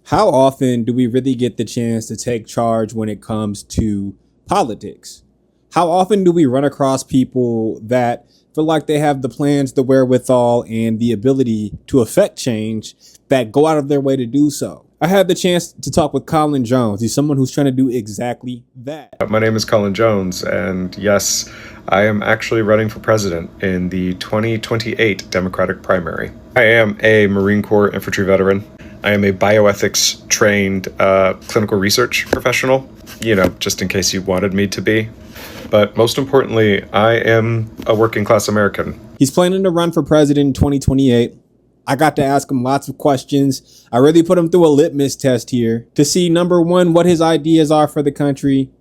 How often do we really get the chance to take charge when it comes to politics? How often do we run across people that feel like they have the plans, the wherewithal, and the ability to affect change that go out of their way to do so? I had the chance to talk with Colin Jones. He's someone who's trying to do exactly that. My name is Colin Jones, and yes, I am actually running for president in the 2028 Democratic primary. I am a Marine Corps infantry veteran. I am a bioethics trained clinical research professional, just in case you wanted me to be. But most importantly, I am a working class American. He's planning to run for president in 2028. I got to ask him lots of questions. I really put him through a litmus test here to see, number one, what his ideas are for the country,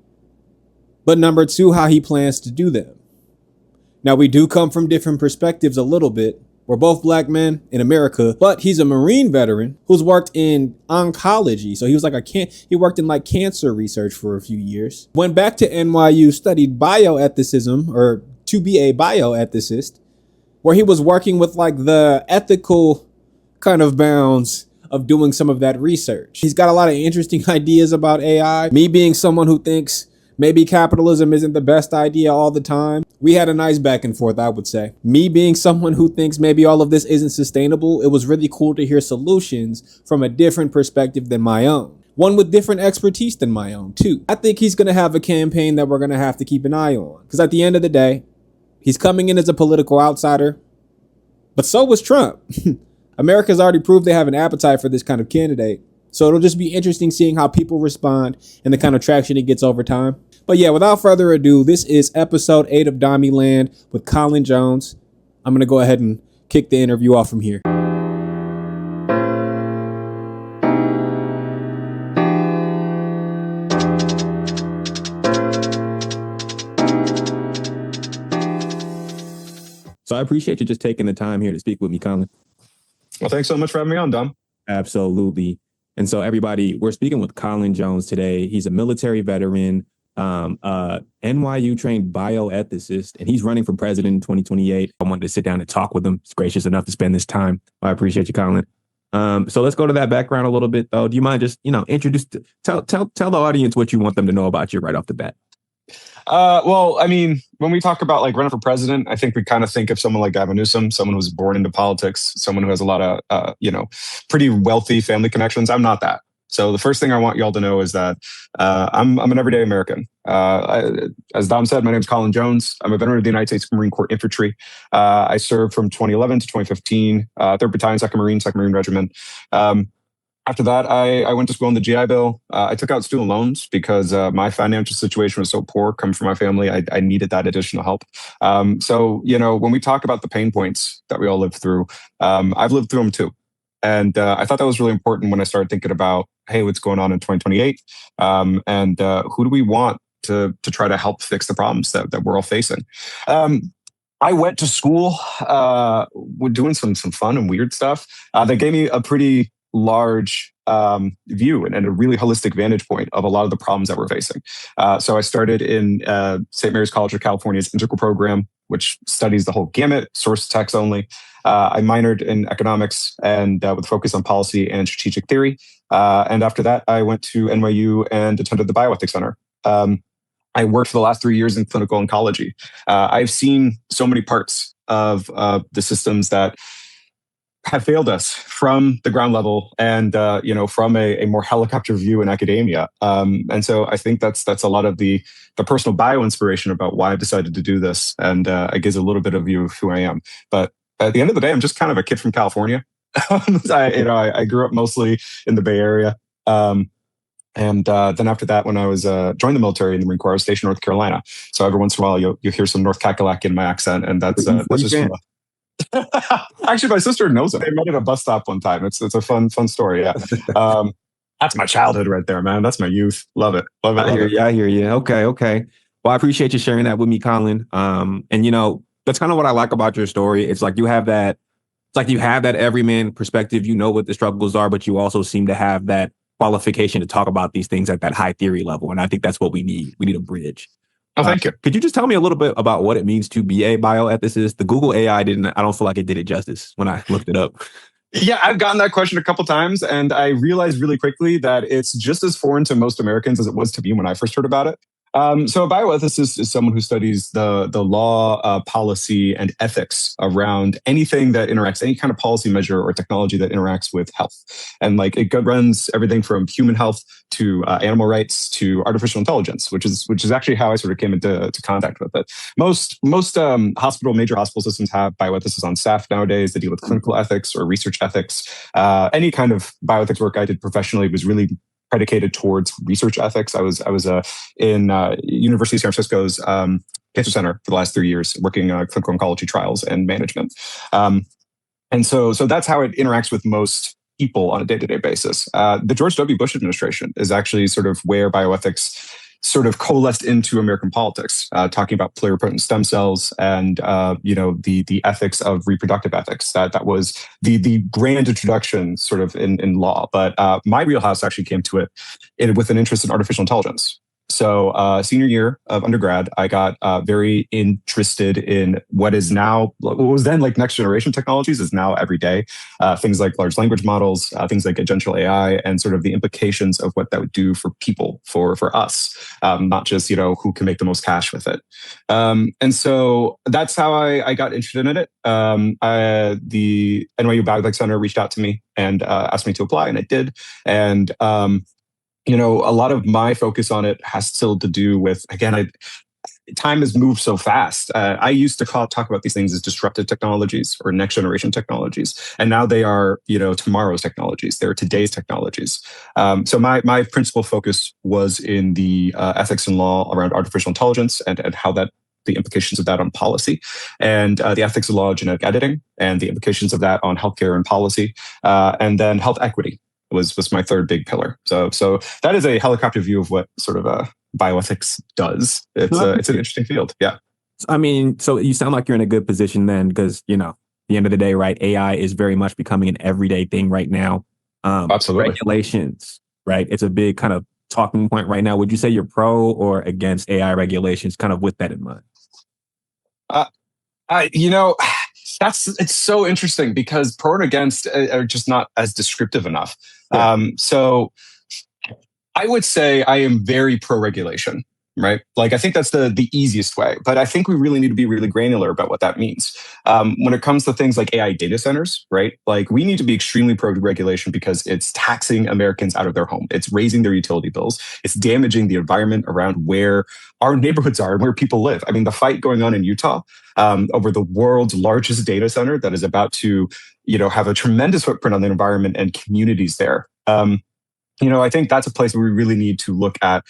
but number two, how he plans to do them. Now, we do come from different perspectives a little bit. We're both black men in America, but he's a Marine veteran who's worked in oncology. So he was he worked in cancer research for a few years. Went back to NYU, studied bioethicism, or to be a bioethicist, where he was working with the ethical kind of bounds of doing some of that research. He's got a lot of interesting ideas about AI. Me being someone who thinks maybe capitalism isn't the best idea all the time. We had a nice back and forth, I would say. Me being someone who thinks maybe all of this isn't sustainable, it was really cool to hear solutions from a different perspective than my own. One with different expertise than my own, too. I think he's going to have a campaign that we're going to have to keep an eye on. Because at the end of the day, he's coming in as a political outsider. But so was Trump. America's already proved they have an appetite for this kind of candidate. So it'll just be interesting seeing how people respond and the kind of traction it gets over time. But yeah, without further ado, this is episode 8 of Dahmyland with Colin Jones. I'm going to go ahead and kick the interview off from here. So I appreciate you just taking the time here to speak with me, Colin. Well, thanks so much for having me on, Dom. Absolutely. And so everybody, we're speaking with Colin Jones today. He's a military veteran, NYU trained bioethicist, and he's running for president in 2028. I wanted to sit down and talk with him. He's gracious enough to spend this time. I appreciate you, Colin. So let's go to that background a little bit, though. Do you mind just, tell the audience what you want them to know about you right off the bat? Well, I mean, when we talk about running for president, I think we kind of think of someone like Gavin Newsom, someone who's born into politics, someone who has a lot of, pretty wealthy family connections. I'm not that. So the first thing I want y'all to know is that I'm an everyday American. As Dom said, my name is Colin Jones. I'm a veteran of the United States Marine Corps Infantry. I served from 2011 to 2015, 3rd Battalion, 2nd Marine Regiment. After that, I went to school on the GI Bill. I took out student loans because my financial situation was so poor coming from my family. I needed that additional help. So, when we talk about the pain points that we all live through, I've lived through them too. And I thought that was really important when I started thinking about, hey, what's going on in 2028? And who do we want to try to help fix the problems that we're all facing? I went to school, we're doing some fun and weird stuff. That gave me a pretty large view and a really holistic vantage point of a lot of the problems that we're facing. So I started in St. Mary's College of California's integral program, which studies the whole gamut, source text only. I minored in economics and with a focus on policy and strategic theory. And after that, I went to NYU and attended the Bioethics Center. I worked for the last 3 years in clinical oncology. I've seen so many parts of the systems that have failed us from the ground level and, from a more helicopter view in academia. And so I think that's a lot of the personal bio inspiration about why I decided to do this. And it gives a little bit of view of who I am. But at the end of the day, I'm just kind of a kid from California. I grew up mostly in the Bay Area. And then after that, when I was joined the military in the Marine Corps, I was stationed in North Carolina. So every once in a while, you'll hear some North Cackalack in my accent. And that's just actually, my sister knows it. They met at a bus stop one time. It's a fun story. Yeah. That's my childhood right there, man. That's my youth. Love it. I hear you. Okay. Well, I appreciate you sharing that with me, Colin. And that's kind of what I like about your story. It's like you have that everyman perspective. You know what the struggles are, but you also seem to have that qualification to talk about these things at that high theory level. And I think that's what we need. We need a bridge. Oh, thank you. Could you just tell me a little bit about what it means to be a bioethicist? The Google AI I don't feel like it did it justice when I looked it up. Yeah, I've gotten that question a couple times, and I realized really quickly that it's just as foreign to most Americans as it was to me when I first heard about it. So a bioethicist is someone who studies the law, policy, and ethics around anything that interacts, any kind of policy measure or technology that interacts with health. And like it runs everything from human health to animal rights to artificial intelligence, which is actually how I sort of came into contact with it. Most major hospital systems have bioethicists on staff nowadays that deal with clinical ethics or research ethics. Any kind of bioethics work I did professionally was really predicated towards research ethics. I was in University of San Francisco's Cancer Center for the last 3 years, working on clinical oncology trials and management. And so that's how it interacts with most people on a day-to-day basis. The George W. Bush administration is actually sort of where bioethics sort of coalesced into American politics, talking about pluripotent stem cells and the ethics of reproductive ethics. That was the grand introduction sort of in law. But my wheelhouse actually came to it with an interest in artificial intelligence. So senior year of undergrad, I got very interested in what was then like next generation technologies is now every day. Things like large language models, things like agentic AI, and sort of the implications of what that would do for people, for us, not just, who can make the most cash with it. And so that's how I got interested in it. The NYU Bioethics Center reached out to me and asked me to apply, and I did. And a lot of my focus on it has still to do with, again, time has moved so fast. I used to talk about these things as disruptive technologies or next generation technologies. And now they are, tomorrow's technologies. They're today's technologies. So my principal focus was in the ethics and law around artificial intelligence and how the implications of that on policy, and the ethics of law of genetic editing, and the implications of that on healthcare and policy, and then health equity was my third big pillar. So that is a helicopter view of what sort of bioethics does. It's an interesting field. Yeah. I mean, so you sound like you're in a good position then, because at the end of the day, right? AI is very much becoming an everyday thing right now. Absolutely. Regulations, right? It's a big kind of talking point right now. Would you say you're pro or against AI regulations, kind of with that in mind? It's so interesting because pro and against are just not as descriptive enough. Yeah. So I would say I am very pro regulation, right? Like I think that's the easiest way, but I think we really need to be really granular about what that means. When it comes to things like AI data centers, right? Like we need to be extremely pro regulation because it's taxing Americans out of their home. It's raising their utility bills. It's damaging the environment around where our neighborhoods are and where people live. I mean, the fight going on in Utah over the world's largest data center that is about to, have a tremendous footprint on the environment and communities there. I think that's a place where we really need to look at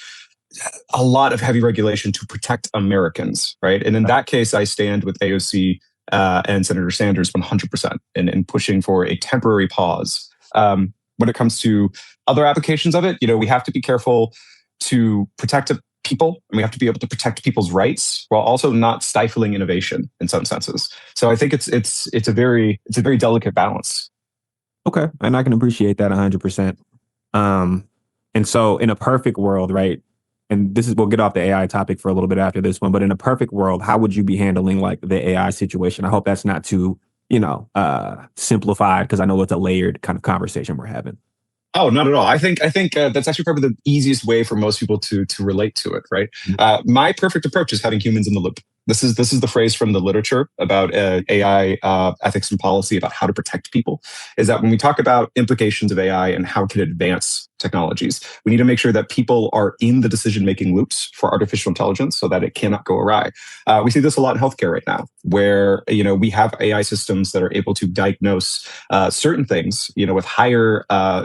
a lot of heavy regulation to protect Americans, right? And in that case, I stand with AOC and Senator Sanders 100% in pushing for a temporary pause. When it comes to other applications of it, we have to be careful to protect people, and we have to be able to protect people's rights while also not stifling innovation in some senses. So I think it's a very delicate balance. Okay, and I can appreciate that 100%. And so in a perfect world, right? And we'll get off the AI topic for a little bit after this one, but in a perfect world, how would you be handling like the AI situation? I hope that's not too, simplified, because I know it's a layered kind of conversation we're having. Oh, not at all. I think that's actually probably the easiest way for most people to relate to it, right? My perfect approach is having humans in the loop. This is the phrase from the literature about AI ethics and policy about how to protect people, is that when we talk about implications of AI and how it can advance technologies, we need to make sure that people are in the decision-making loops for artificial intelligence so that it cannot go awry. We see this a lot in healthcare right now, where we have AI systems that are able to diagnose certain things, with higher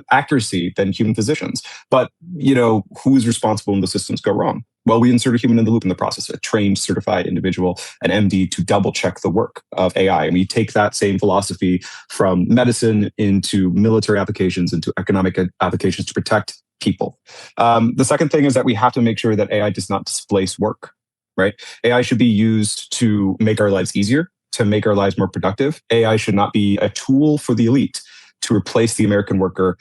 accuracy than human physicians. But who is responsible when the systems go wrong? Well, we insert a human in the loop in the process, a trained, certified individual, an MD, to double check the work of AI. And we take that same philosophy from medicine into military applications, into economic applications to protect people. The second thing is that we have to make sure that AI does not displace work, right? AI should be used to make our lives easier, to make our lives more productive. AI should not be a tool for the elite to replace the American worker,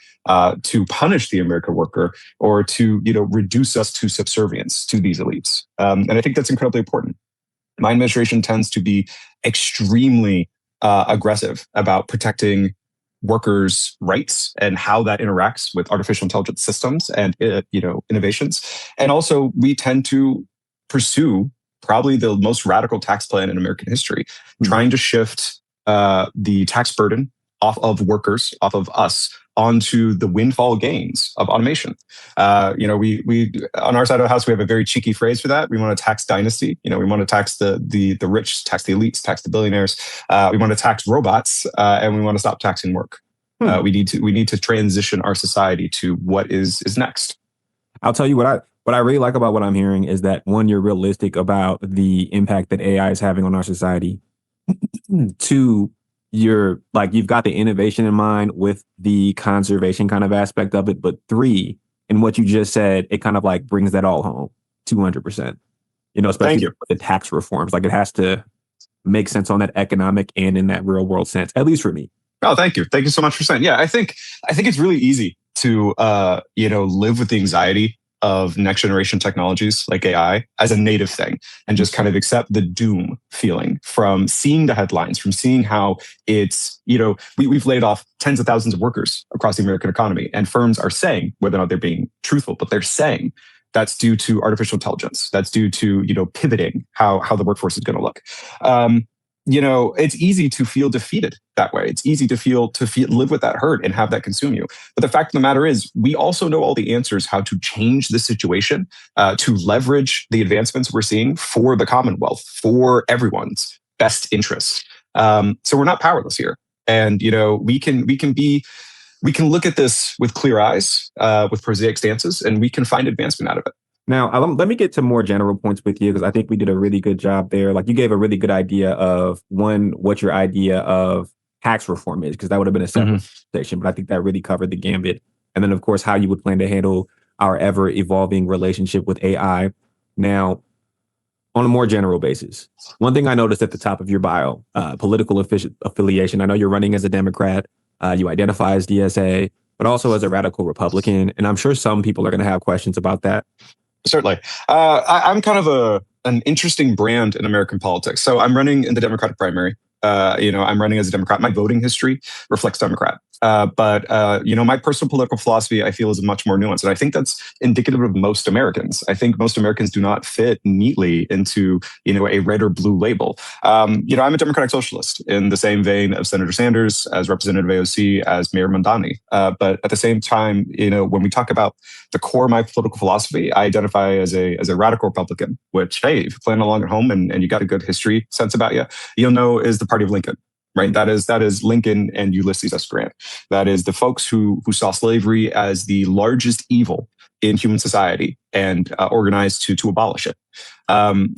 to punish the American worker, or to reduce us to subservience to these elites. And I think that's incredibly important. My administration tends to be extremely aggressive about protecting workers' rights and how that interacts with artificial intelligence systems and innovations. And also, we tend to pursue probably the most radical tax plan in American history, trying to shift the tax burden off of workers, off of us, onto the windfall gains of automation. We on our side of the house, we have a very cheeky phrase for that. We want to tax dynasty. We want to tax the rich, tax the elites, tax the billionaires. We want to tax robots, and we want to stop taxing work. We need to transition our society to what is next. I'll tell you what I really like about what I'm hearing is that, one, you're realistic about the impact that AI is having on our society. Two, you've got the innovation in mind with the conservation kind of aspect of it. But three, in what you just said, it kind of like brings that all home 200%. Especially with the tax reforms. Like, it has to make sense on that economic and in that real world sense, at least for me. Oh, thank you. Thank you so much for saying. Yeah, I think it's really easy to live with the anxiety of next generation technologies like AI as a native thing and just kind of accept the doom feeling from seeing the headlines, from seeing how it's, we've laid off tens of thousands of workers across the American economy, and firms are saying, whether or not they're being truthful, but they're saying that's due to artificial intelligence. That's due to, pivoting how the workforce is going to look. It's easy to feel defeated that way. It's easy to live with that hurt and have that consume you. But the fact of the matter is, we also know all the answers how to change the situation, to leverage the advancements we're seeing for the Commonwealth, for everyone's best interests. So we're not powerless here. And, we can look at this with clear eyes, with prosaic stances, and we can find advancement out of it. Now, let me get to more general points with you, because I think we did a really good job there. Like, you gave a really good idea of, one, what your idea of tax reform is, because that would have been a separate section, but I think that really covered the gambit. And then, of course, how you would plan to handle our ever-evolving relationship with AI. Now, on a more general basis, one thing I noticed at the top of your bio, political affiliation. I know you're running as a Democrat. You identify as DSA, but also as a radical Republican. And I'm sure some people are going to have questions about that. Certainly. I'm kind of an interesting brand in American politics. So I'm running in the Democratic primary. I'm running as a Democrat. My voting history reflects Democrat. But my personal political philosophy, I feel, is much more nuanced. And I think that's indicative of most Americans. I think most Americans do not fit neatly into, a red or blue label. I'm a democratic socialist in the same vein of Senator Sanders, as representative AOC, as Mayor Mamdani. But at the same time, when we talk about the core of my political philosophy, I identify as a radical Republican, which, hey, if you plan along at home and you got a good history sense about you, you'll know is the party of Lincoln. Right. That is Lincoln and Ulysses S. Grant. That is the folks who saw slavery as the largest evil in human society and organized to abolish it.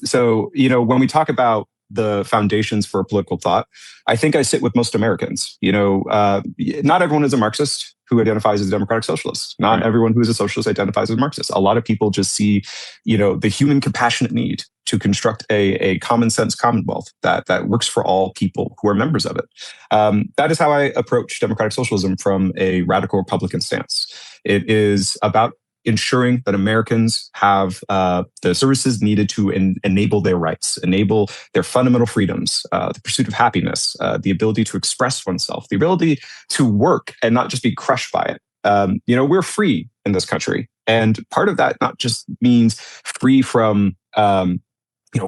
So, when we talk about the foundations for political thought, I think I sit with most Americans. Not everyone is a Marxist who identifies as a democratic socialist. Not everyone who is a socialist identifies as a Marxist. A lot of people just see, the human compassionate need to construct a common sense commonwealth that works for all people who are members of it. That is how I approach democratic socialism from a radical Republican stance. It is about ensuring that Americans have the services needed to enable their rights, enable their fundamental freedoms, the pursuit of happiness, the ability to express oneself, the ability to work and not just be crushed by it. We're free in this country. And part of that not just means free from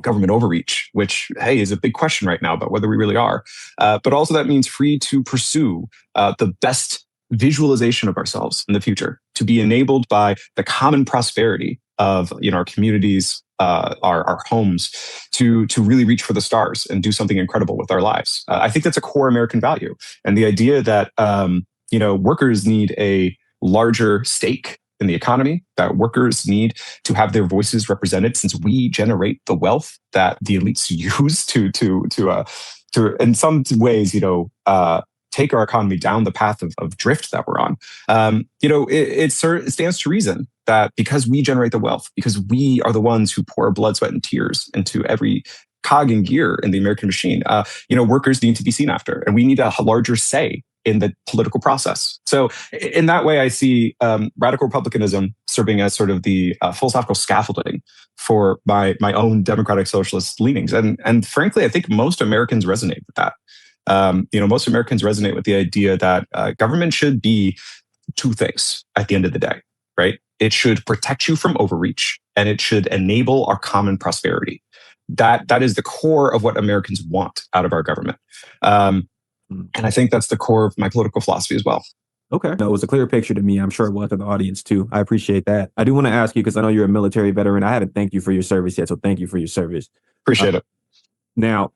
government overreach, which, hey, is a big question right now about whether we really are. But also that means free to pursue the best visualization of ourselves in the future, to be enabled by the common prosperity of our communities, our homes, to really reach for the stars and do something incredible with our lives. I think that's a core American value, and the idea that workers need a larger stake in the economy, that workers need to have their voices represented, since we generate the wealth that the elites use to in some ways take our economy down the path of drift that we're on. It stands to reason that because we generate the wealth, because we are the ones who pour blood, sweat, and tears into every cog and gear in the American machine, workers need to be seen after, and we need a larger say in the political process. So in that way, I see radical republicanism serving as sort of the philosophical scaffolding for my own democratic socialist leanings. And frankly, I think most Americans resonate with that. Most Americans resonate with the idea that government should be two things at the end of the day, right? It should protect you from overreach, and it should enable our common prosperity. That is the core of what Americans want out of our government. And I think that's the core of my political philosophy as well. Okay. No, it was a clear picture to me. I'm sure it was to the audience too. I appreciate that. I do want to ask you, because I know you're a military veteran. I haven't thanked you for your service yet. So thank you for your service. Appreciate it. Now,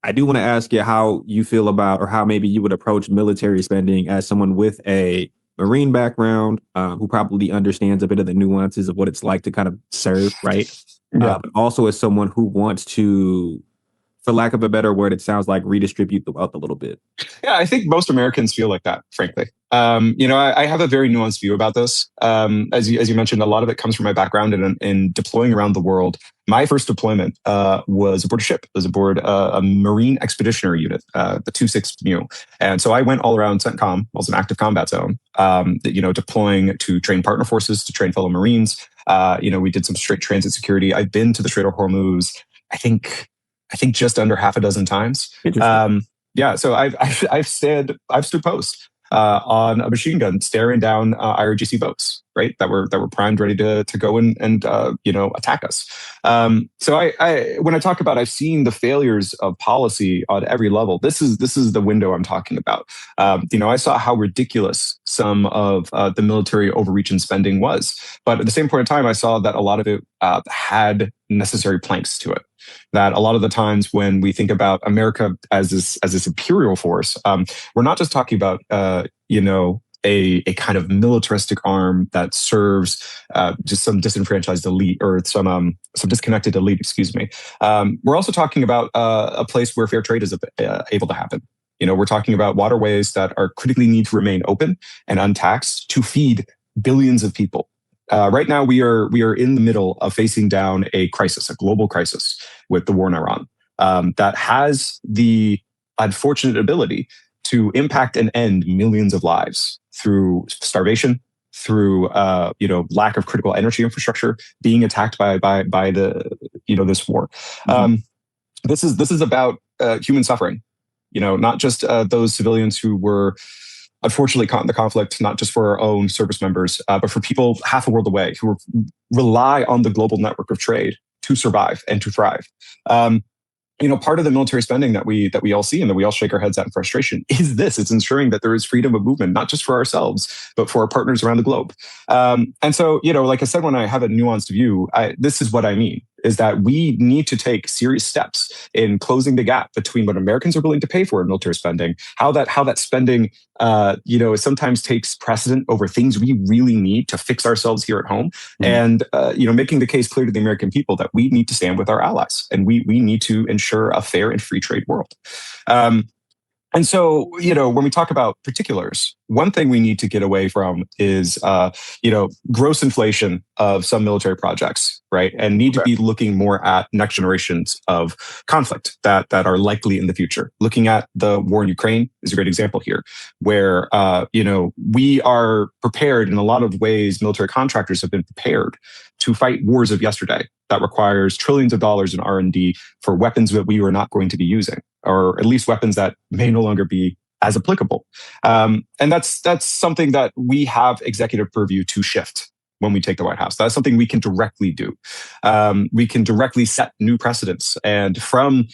I do want to ask you how you feel about, or how maybe you would approach military spending as someone with a Marine background, who probably understands a bit of the nuances of what it's like to kind of serve, right? Yeah. But also as someone who wants to, for lack of a better word, it sounds like redistribute the wealth a little bit. Yeah, I think most Americans feel like that, frankly. I have a very nuanced view about this. As you mentioned, a lot of it comes from my background in deploying around the world. My first deployment was aboard a ship. It was aboard a Marine Expeditionary Unit, the 26 MEU. And so I went all around CENTCOM. I was an active combat zone, deploying to train partner forces, to train fellow Marines. We did some straight transit security. I've been to the Strait of Hormuz, I think just under half a dozen times. So I've stood post on a machine gun staring down IRGC boats, right? That were primed, ready to go and attack us. So I when I talk about I've seen the failures of policy on every level, this is the window I'm talking about. I saw how ridiculous some of the military overreach in spending was, but at the same point in time, I saw that a lot of it had necessary planks to it. That a lot of the times when we think about America as this imperial force, we're not just talking about a kind of militaristic arm that serves just some disenfranchised elite or some disconnected elite. Excuse me. We're also talking about a place where fair trade is able to happen. We're talking about waterways that are critically need to remain open and untaxed to feed billions of people. Right now, we are in the middle of facing down a crisis, a global crisis with the war in Iran that has the unfortunate ability to impact and end millions of lives through starvation, through lack of critical energy infrastructure being attacked by this war. Mm-hmm. This is about human suffering. Not just those civilians who were unfortunately caught in the conflict, not just for our own service members, but for people half a world away who rely on the global network of trade to survive and to thrive. Part of the military spending that we all see and that we all shake our heads at in frustration is this. It's ensuring that there is freedom of movement, not just for ourselves, but for our partners around the globe. And so, like I said, when I have a nuanced view, this is what I mean, is that we need to take serious steps in closing the gap between what Americans are willing to pay for in military spending, how that spending, sometimes takes precedent over things we really need to fix ourselves here at home, and making the case clear to the American people that we need to stand with our allies and we need to ensure a fair and free trade world. And so, when we talk about particulars, one thing we need to get away from is, gross inflation of some military projects, right? And need to be looking more at next generations of conflict that are likely in the future. Looking at the war in Ukraine is a great example here, where, we are prepared in a lot of ways. Military contractors have been prepared to fight wars of yesterday that requires trillions of dollars in R&D for weapons that we are not going to be using, or at least weapons that may no longer be as applicable. And that's something that we have executive purview to shift when we take the White House. That's something we can directly do. We can directly set new precedents. And from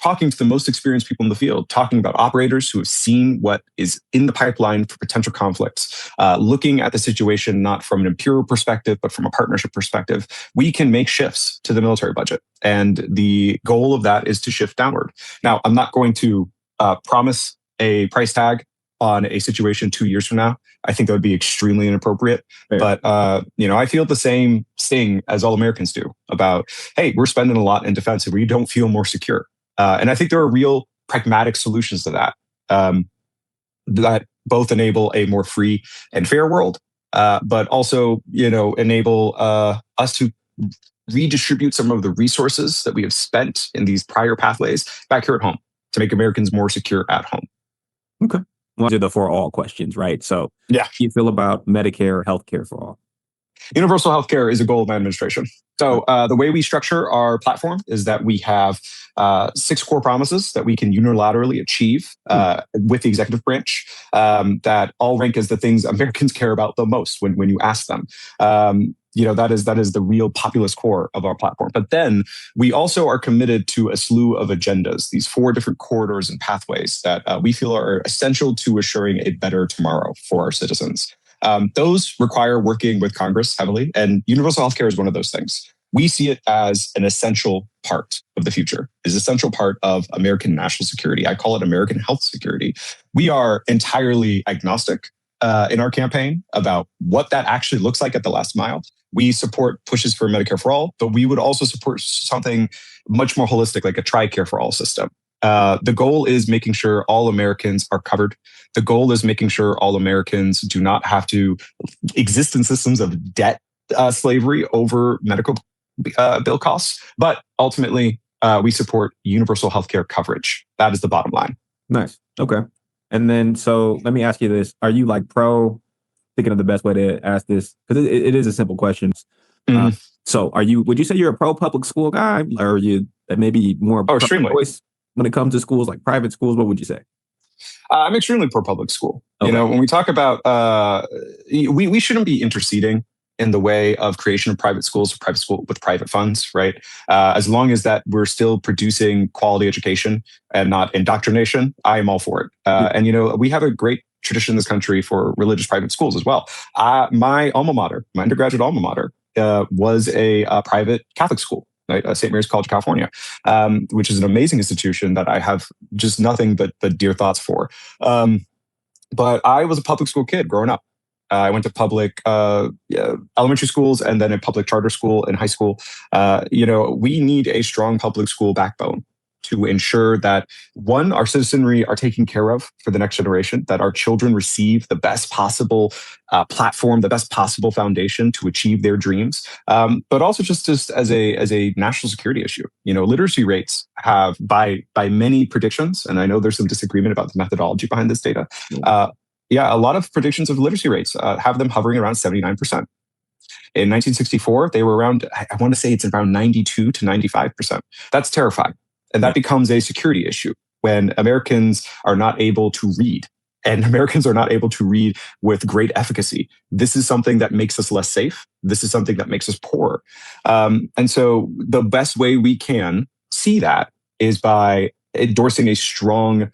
talking to the most experienced people in the field, talking about operators who have seen what is in the pipeline for potential conflicts, looking at the situation not from an imperial perspective, but from a partnership perspective, we can make shifts to the military budget. And the goal of that is to shift downward. Now, I'm not going to promise a price tag on a situation 2 years from now. I think that would be extremely inappropriate. Fair. But, I feel the same sting as all Americans do about, hey, we're spending a lot in defense and we don't feel more secure. And I think there are real pragmatic solutions to that, that both enable a more free and fair world, but also, enable us to redistribute some of the resources that we have spent in these prior pathways back here at home to make Americans more secure at home. Okay. Well, these are the for all questions, right? So, yeah, how do you feel about Medicare or healthcare for all? Universal healthcare is a goal of my administration. So the way we structure our platform is that we have 6 core promises that we can unilaterally achieve with the executive branch that all rank as the things Americans care about the most when you ask them. That is the real populist core of our platform. But then we also are committed to a slew of agendas, these 4 different corridors and pathways that we feel are essential to assuring a better tomorrow for our citizens. Those require working with Congress heavily, and universal healthcare is one of those things. We see it as an essential part of the future, is an essential part of American national security. I call it American health security. We are entirely agnostic in our campaign about what that actually looks like at the last mile. We support pushes for Medicare for all, but we would also support something much more holistic, like a TRICARE for all system. The goal is making sure all Americans are covered. The goal is making sure all Americans do not have to exist in systems of debt slavery over medical bill costs. But ultimately, we support universal healthcare coverage. That is the bottom line. Nice. Okay. And then, so let me ask you this. Are you like thinking of the best way to ask this? Because it is a simple question. Mm-hmm. So would you say you're a pro public school guy? Or are you maybe more extremely choice when it comes to schools, like private schools? What would you say? I'm extremely pro public school. Okay. When we talk about, we shouldn't be interceding in the way of creation of private schools or private school with private funds, right? As long as that we're still producing quality education and not indoctrination, I am all for it. And we have a great tradition in this country for religious private schools as well. My alma mater, my undergraduate alma mater, was a private Catholic school. Right? St. Mary's College of California, which is an amazing institution that I have just nothing but dear thoughts for. But I was a public school kid growing up. I went to public elementary schools and then a public charter school in high school. We need a strong public school backbone to ensure that, one, our citizenry are taken care of for the next generation, that our children receive the best possible platform, the best possible foundation to achieve their dreams, but also just as a national security issue. Literacy rates have, by many predictions, and I know there's some disagreement about the methodology behind this data, a lot of predictions of literacy rates have them hovering around 79%. In 1964, they were around, I want to say it's around 92 to 95%. That's terrifying. And that becomes a security issue when Americans are not able to read, and Americans are not able to read with great efficacy. This is something that makes us less safe. This is something that makes us poorer. And so the best way we can see that is by endorsing a strong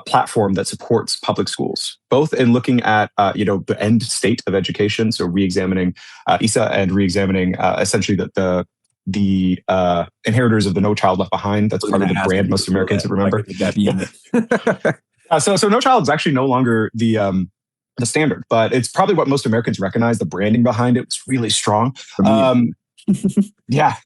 platform that supports public schools, both in looking at the end state of education, so re-examining ESA and re-examining essentially the inheritors of the No Child Left Behind. That's part of the brand most Americans remember. So No Child is actually no longer the standard, but it's probably what most Americans recognize. The branding behind it was really strong.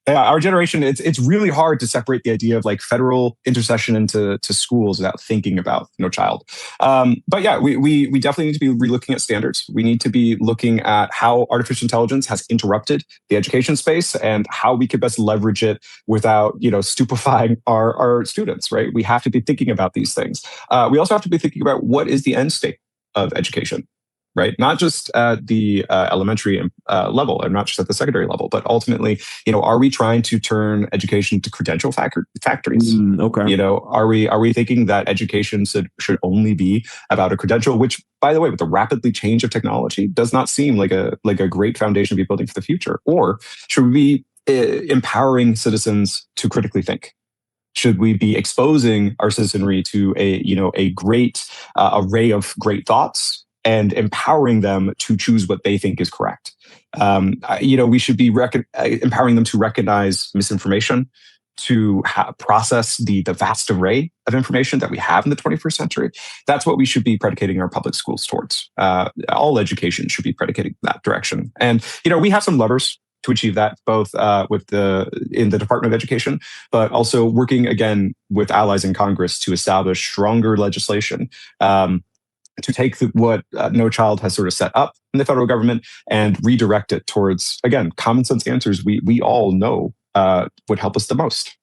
Our generation, it's really hard to separate the idea of like federal intercession into schools without thinking about No Child. But yeah, we definitely need to be relooking at standards. We need to be looking at how artificial intelligence has interrupted the education space and how we could best leverage it without stupefying our students, right? We have to be thinking about these things. We also have to be thinking about what is the end state of education. Right, not just at the elementary level, and not just at the secondary level, but ultimately, are we trying to turn education to credential factories? Okay. Are we thinking that education should only be about a credential? Which, by the way, with the rapidly change of technology, does not seem like a great foundation to be building for the future. Or should we be empowering citizens to critically think? Should we be exposing our citizenry to a great array of great thoughts and empowering them to choose what they think is correct? We should be empowering them to recognize misinformation, to process the vast array of information that we have in the 21st century. That's what we should be predicating our public schools towards. All education should be predicating in that direction. And, we have some levers to achieve that, both in the Department of Education, but also working again with allies in Congress to establish stronger legislation to take what No Child has sort of set up in the federal government and redirect it towards, again, common sense answers we all know would help us the most.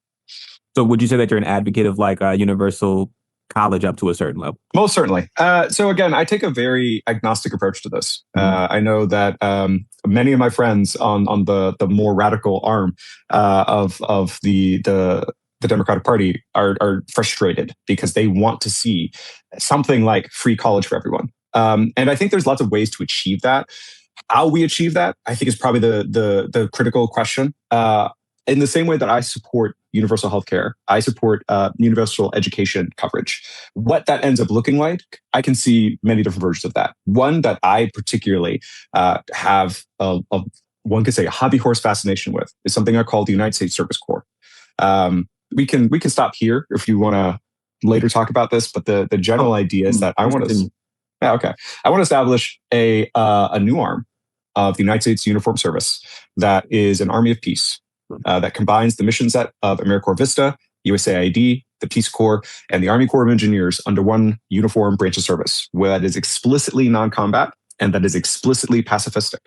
So would you say that you're an advocate of like a universal college up to a certain level? Most certainly. So again, I take a very agnostic approach to this. I know that many of my friends on the more radical arm of the Democratic Party are frustrated because they want to see something like free college for everyone. And I think there's lots of ways to achieve that. How we achieve that, I think, is probably the critical question. In the same way that I support universal healthcare, I support universal education coverage. What that ends up looking like, I can see many different versions of that. One that I particularly have one could say a hobby horse fascination with is something I call the United States Service Corps. We can stop here if you want to later talk about this, but the general idea is that I want to establish a new arm of the United States Uniformed Service that is an army of peace that combines the mission set of AmeriCorps Vista, USAID, the Peace Corps, and the Army Corps of Engineers under one uniform branch of service that is explicitly non-combat and that is explicitly pacifistic.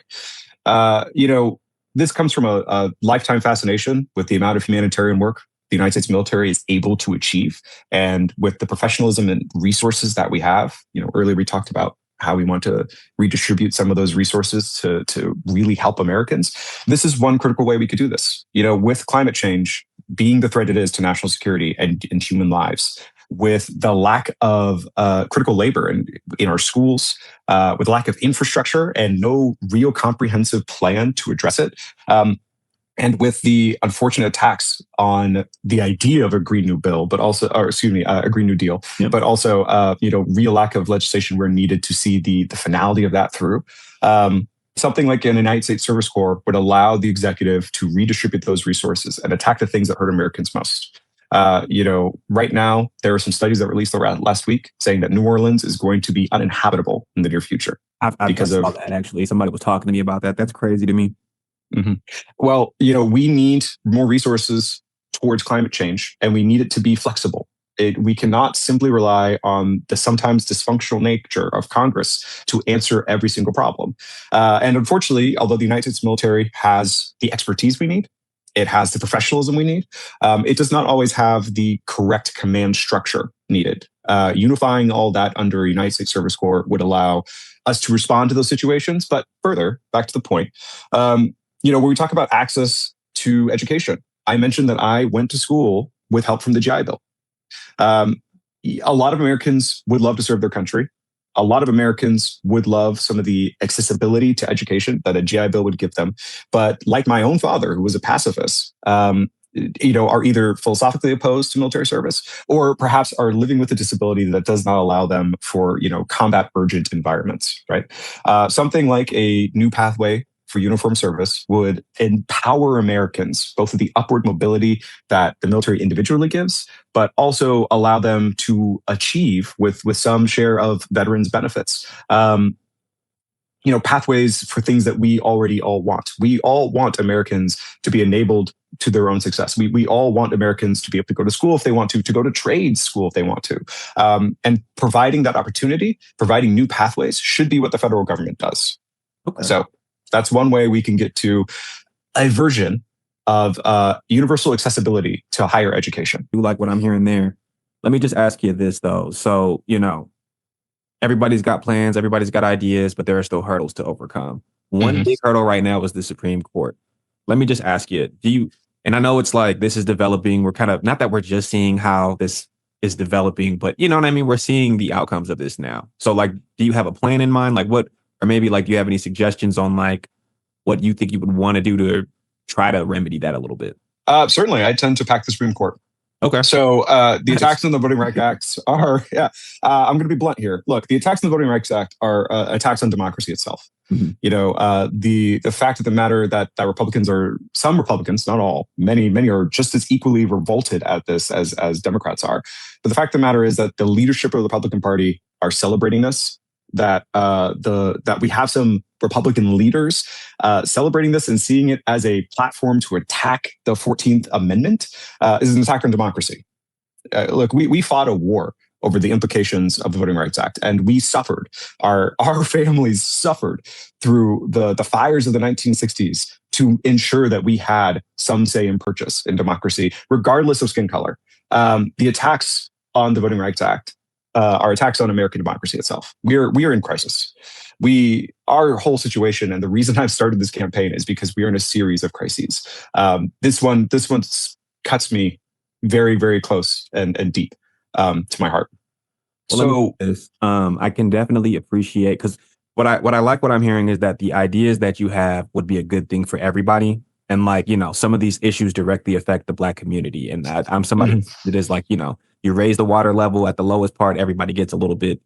This comes from a lifetime fascination with the amount of humanitarian work the United States military is able to achieve, and with the professionalism and resources that we have. Earlier we talked about how we want to redistribute some of those resources to really help Americans. This is one critical way we could do this. With climate change being the threat it is to national security and human lives, with the lack of critical labor in our schools, with lack of infrastructure and no real comprehensive plan to address it, and with the unfortunate attacks on the idea of a Green New Bill, but also, a Green New Deal, yep. But also, real lack of legislation where needed to see the finality of that through. Something like an United States Service Corps would allow the executive to redistribute those resources and attack the things that hurt Americans most. Right now, there are some studies that released last week saying that New Orleans is going to be uninhabitable in the near future. I saw that, actually. Somebody was talking to me about that. That's crazy to me. Mm-hmm. Well, we need more resources towards climate change, and we need it to be flexible. We cannot simply rely on the sometimes dysfunctional nature of Congress to answer every single problem. And unfortunately, although the United States military has the expertise we need, it has the professionalism we need, it does not always have the correct command structure needed. Unifying all that under a United States Service Corps would allow us to respond to those situations. But further, back to the point, when we talk about access to education, I mentioned that I went to school with help from the GI Bill. A lot of Americans would love to serve their country. A lot of Americans would love some of the accessibility to education that a GI Bill would give them. But like my own father, who was a pacifist, are either philosophically opposed to military service or perhaps are living with a disability that does not allow them for, combat urgent environments, right? Something like a new pathway for uniform service would empower Americans, both with the upward mobility that the military individually gives, but also allow them to achieve with some share of veterans' benefits. Pathways for things that we already all want. We all want Americans to be enabled to their own success. We all want Americans to be able to go to school if they want to go to trade school if they want to. And providing that opportunity, providing new pathways should be what the federal government does. Okay. So that's one way we can get to a version of universal accessibility to higher education. You like what I'm hearing there. Let me just ask you this, though. So, everybody's got plans, everybody's got ideas, but there are still hurdles to overcome. One big hurdle right now is the Supreme Court. Let me just ask you, and I know it's like this is developing. We're kind of, not that we're just seeing how this is developing, but you know what I mean? We're seeing the outcomes of this now. So do you have a plan in mind? Or maybe do you have any suggestions on what you think you would want to do to try to remedy that a little bit? Certainly. I tend to pack the Supreme Court. Okay. So the attacks on the Voting Rights Act are, I'm going to be blunt here. Look, the attacks on the Voting Rights Act are attacks on democracy itself. Mm-hmm. The fact of the matter that Republicans some Republicans, not all, many are just as equally revolted at this as Democrats are. But the fact of the matter is that the leadership of the Republican Party are celebrating this. That we have some Republican leaders celebrating this and seeing it as a platform to attack the 14th Amendment is an attack on democracy. Look, we fought a war over the implications of the Voting Rights Act, and we suffered. Our families suffered through the fires of the 1960s to ensure that we had some say in purchase in democracy, regardless of skin color. The attacks on the Voting Rights Act are attacks on American democracy itself. We are in crisis. Our whole situation, and the reason I've started this campaign is because we are in a series of crises. This one cuts me very, very close and deep to my heart. Well, I can definitely appreciate, because what I like what I'm hearing is that the ideas that you have would be a good thing for everybody. And like, some of these issues directly affect the Black community. And I'm somebody that is like, you raise the water level at the lowest part, everybody gets a little bit,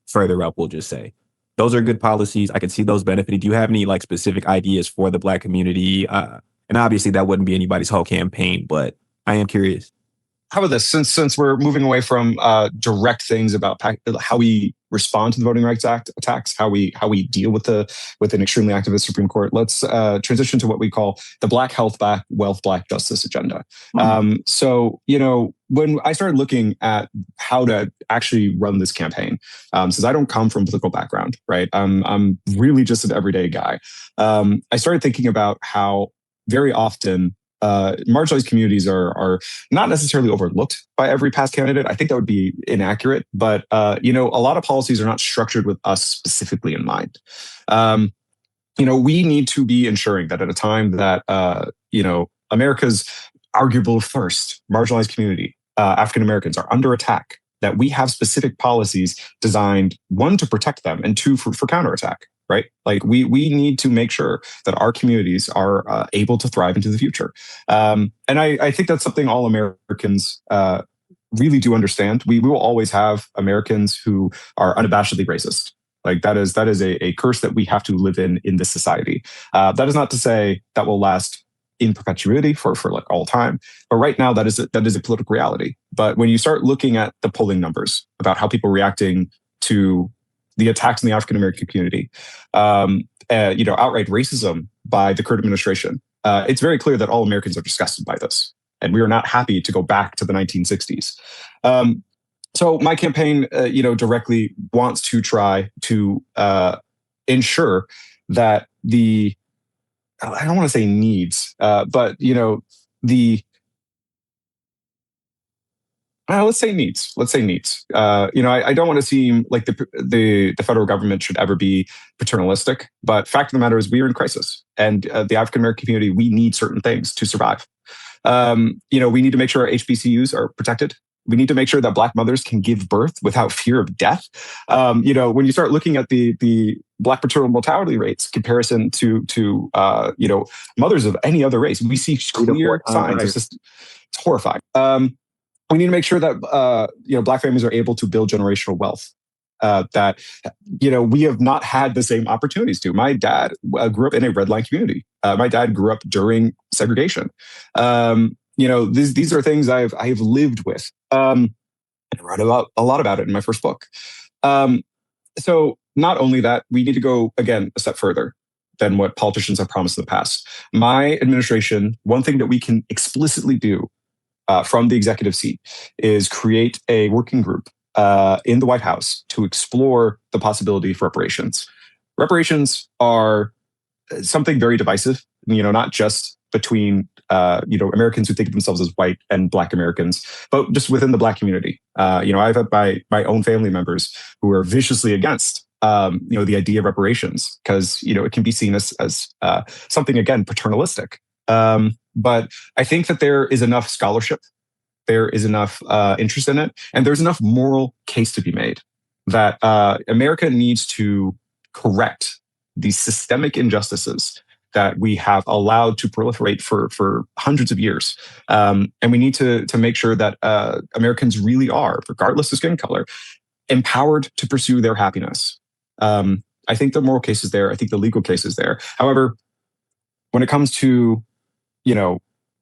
further up, we'll just say. Those are good policies. I can see those benefiting. Do you have any like specific ideas for the Black community? And obviously that wouldn't be anybody's whole campaign, but I am curious. How about this? Since we're moving away from direct things about how we respond to the Voting Rights Act attacks, how we deal with an extremely activist Supreme Court, let's transition to what we call the Black Health, Black Wealth, Black Justice agenda. So when I started looking at how to actually run this campaign, since I don't come from a political background, right? I'm really just an everyday guy. I started thinking about how very often marginalized communities are not necessarily overlooked by every past candidate. I think that would be inaccurate, but a lot of policies are not structured with us specifically in mind. We need to be ensuring that at a time that America's arguable first marginalized community, African Americans, are under attack, that we have specific policies designed, one, to protect them, and two, for counterattack. Right? Like we need to make sure that our communities are able to thrive into the future. And I think that's something all Americans really do understand. We will always have Americans who are unabashedly racist. Like that is a curse that we have to live in this society. That is not to say that will last in perpetuity for like all time. But right now that is a political reality. But when you start looking at the polling numbers about how people are reacting to the attacks in the African American community, outright racism by the current administration, it's very clear that all Americans are disgusted by this, and we are not happy to go back to the 1960s. So my campaign, directly wants to try to ensure that I don't want to say needs, but let's say needs. I don't want to seem like the federal government should ever be paternalistic, but fact of the matter is we are in crisis, and the African American community, we need certain things to survive. We need to make sure our HBCUs are protected. We need to make sure that Black mothers can give birth without fear of death. When you start looking at the Black maternal mortality rates comparison to mothers of any other race, we see clear signs. It's horrifying. We need to make sure that Black families are able to build generational wealth. That we have not had the same opportunities to. My dad grew up in a red line community. My dad grew up during segregation. These are things I've lived with. I wrote a lot about it in my first book. So not only that, we need to go again a step further than what politicians have promised in the past. My administration, one thing that we can explicitly do from the executive seat is create a working group in the White House to explore the possibility for reparations. Reparations are something very divisive, not just between Americans who think of themselves as white and Black Americans, but just within the Black community. I've had my own family members who are viciously against the idea of reparations because it can be seen as something, again, paternalistic. But I think that there is enough scholarship, there is enough interest in it, and there's enough moral case to be made that America needs to correct these systemic injustices that we have allowed to proliferate for hundreds of years. And we need to make sure that Americans really are, regardless of skin color, empowered to pursue their happiness. I think the moral case is there. I think the legal case is there. However, when it comes to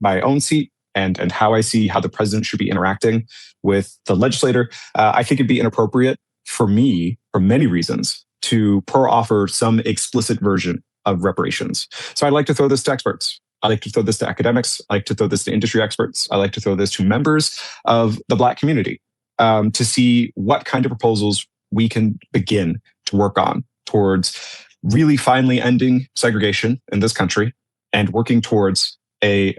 my own seat and how I see how the president should be interacting with the legislator, I think it'd be inappropriate for me, for many reasons, to offer some explicit version of reparations. So I'd like to throw this to experts. I like to throw this to academics. I like to throw this to industry experts. I like to throw this to members of the Black community to see what kind of proposals we can begin to work on towards really finally ending segregation in this country and working towards a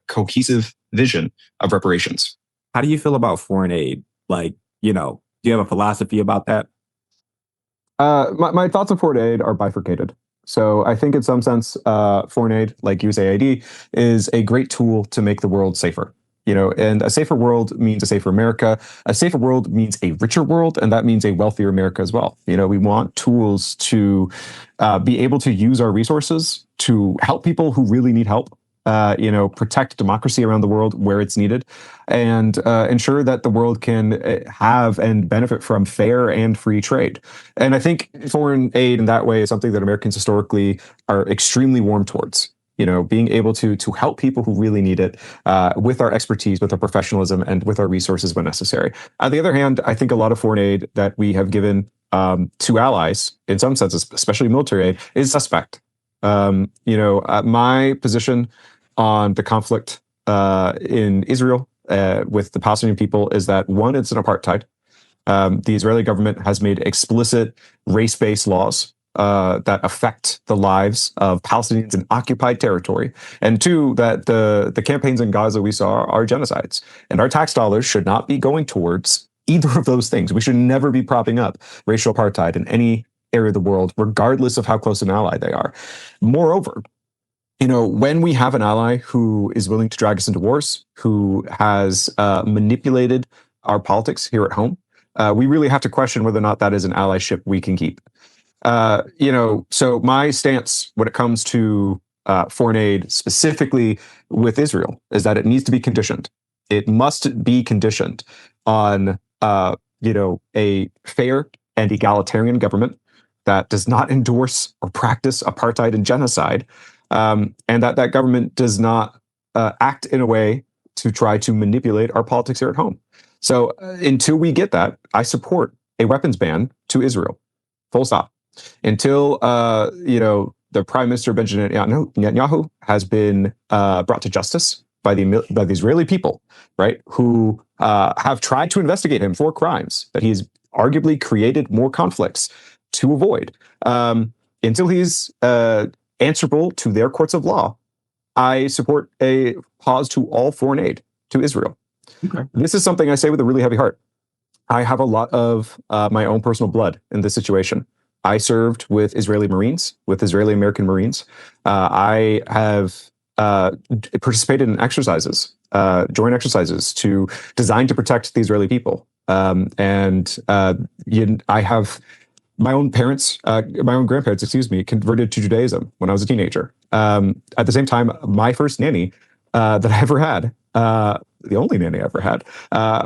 cohesive vision of reparations. How do you feel about foreign aid? Do you have a philosophy about that? My thoughts on foreign aid are bifurcated. So I think in some sense, foreign aid, like USAID, is a great tool to make the world safer. And a safer world means a safer America. A safer world means a richer world, and that means a wealthier America as well. We want tools to be able to use our resources to help people who really need help. Protect democracy around the world where it's needed, and ensure that the world can have and benefit from fair and free trade. And I think foreign aid in that way is something that Americans historically are extremely warm towards. Being able to help people who really need it with our expertise, with our professionalism, and with our resources when necessary. On the other hand, I think a lot of foreign aid that we have given to allies, in some senses, especially military aid, is suspect. My position on the conflict in Israel with the Palestinian people is that, one, it's an apartheid. The Israeli government has made explicit race-based laws that affect the lives of Palestinians in occupied territory. And two, that the campaigns in Gaza we saw are genocides. And our tax dollars should not be going towards either of those things. We should never be propping up racial apartheid in any area of the world, regardless of how close an ally they are. Moreover, when we have an ally who is willing to drag us into wars, who has manipulated our politics here at home, we really have to question whether or not that is an allyship we can keep. So my stance when it comes to foreign aid, specifically with Israel, is that it needs to be conditioned. It must be conditioned on, a fair and egalitarian government that does not endorse or practice apartheid and genocide, and that government does not act in a way to try to manipulate our politics here at home. So until we get that, I support a weapons ban to Israel. Full stop. Until the Prime Minister Benjamin Netanyahu has been brought to justice by the Israeli people, right, who have tried to investigate him for crimes that he's arguably created more conflicts to avoid. Until he's answerable to their courts of law, I support a pause to all foreign aid to Israel. Okay. This is something I say with a really heavy heart. I have a lot of my own personal blood in this situation. I served with Israeli Marines, with Israeli American Marines. I have participated in exercises, joint exercises designed to protect the Israeli people. I have my own grandparents, converted to Judaism when I was a teenager. At the same time, my first nanny that I ever had, the only nanny I ever had,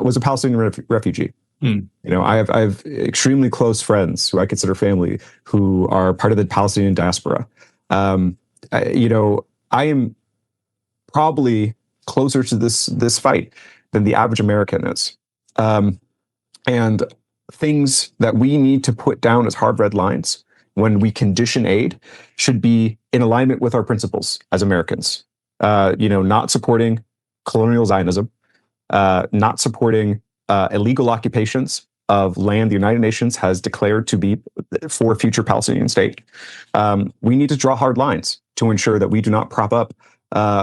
was a Palestinian refugee. I have extremely close friends who I consider family who are part of the Palestinian diaspora. I am probably closer to this fight than the average American is. And things that we need to put down as hard red lines when we condition aid should be in alignment with our principles as Americans. Not supporting colonial Zionism, not supporting illegal occupations of land the United Nations has declared to be for a future Palestinian state. We need to draw hard lines to ensure that we do not prop up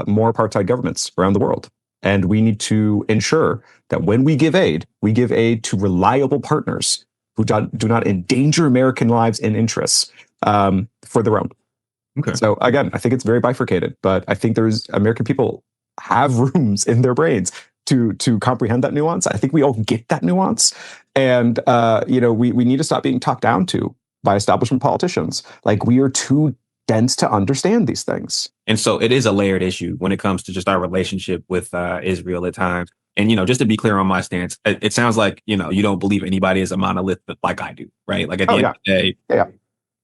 more apartheid governments around the world. And we need to ensure that when we give aid to reliable partners who do not endanger American lives and interests for their own. Okay. So again, I think it's very bifurcated, but I think American people have rooms in their brains to comprehend that nuance. I think we all get that nuance. And, we need to stop being talked down to by establishment politicians. Like, we are too dense to understand these things. And so it is a layered issue when it comes to just our relationship with Israel at times. And, just to be clear on my stance, it sounds like, you don't believe anybody is a monolith like I do, right? Like at the end of the day,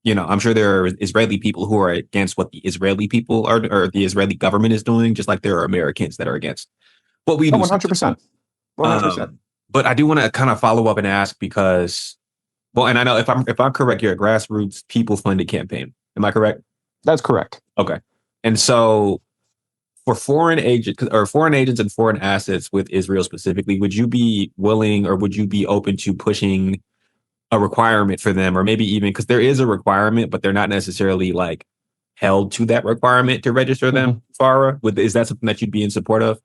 I'm sure there are Israeli people who are against what the Israeli people are, or the Israeli government is doing, just like there are Americans that are against what we do. 100%. 100%. But I do want to kind of follow up and ask because, and I know if I'm correct, you're a grassroots people funded campaign. Am I correct? That's correct. Okay. And so for foreign agents and foreign assets with Israel specifically, would you be willing or would you be open to pushing a requirement for them, or maybe even because there is a requirement, but they're not necessarily like held to that requirement to register them, Farah? Is that something that you'd be in support of?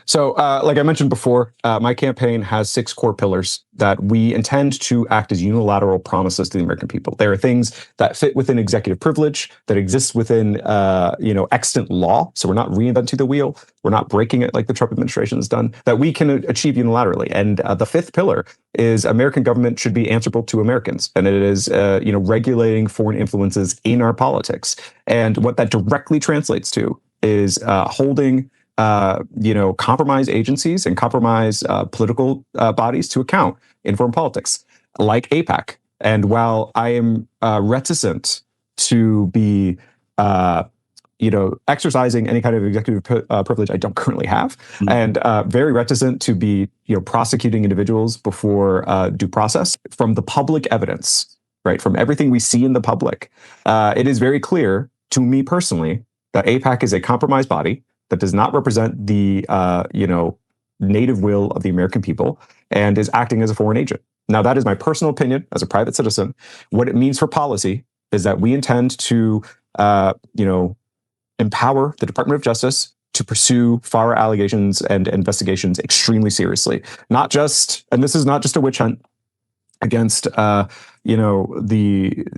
So, like I mentioned before, my campaign has 6 core pillars that we intend to act as unilateral promises to the American people. There are things that fit within executive privilege, that exist within, extant law. So we're not reinventing the wheel. We're not breaking it like the Trump administration has done, that we can achieve unilaterally. And the 5th pillar is American government should be answerable to Americans. And it is, regulating foreign influences in our politics. And what that directly translates to is holding compromise agencies and compromise political bodies to account in foreign politics, like AIPAC. And while I am reticent to be, exercising any kind of executive privilege I don't currently have, and very reticent to be, prosecuting individuals before due process, from the public evidence, right, from everything we see in the public, it is very clear to me personally that AIPAC is a compromised body that does not represent the, native will of the American people and is acting as a foreign agent. Now, that is my personal opinion as a private citizen. What it means for policy is that we intend to, empower the Department of Justice to pursue FARA allegations and investigations extremely seriously. Not just, and this is not just a witch hunt against, the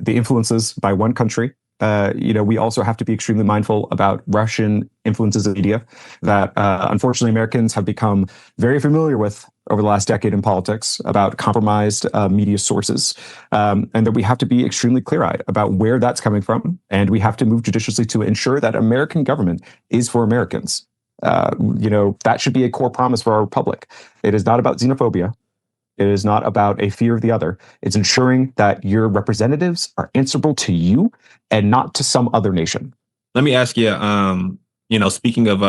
influences by one country. We also have to be extremely mindful about Russian influences of media that, unfortunately, Americans have become very familiar with over the last decade in politics, about compromised media sources, and that we have to be extremely clear-eyed about where that's coming from, and we have to move judiciously to ensure that American government is for Americans. That should be a core promise for our republic. It is not about xenophobia. It is not about a fear of the other. It's ensuring that your representatives are answerable to you and not to some other nation. Let me ask you, speaking of,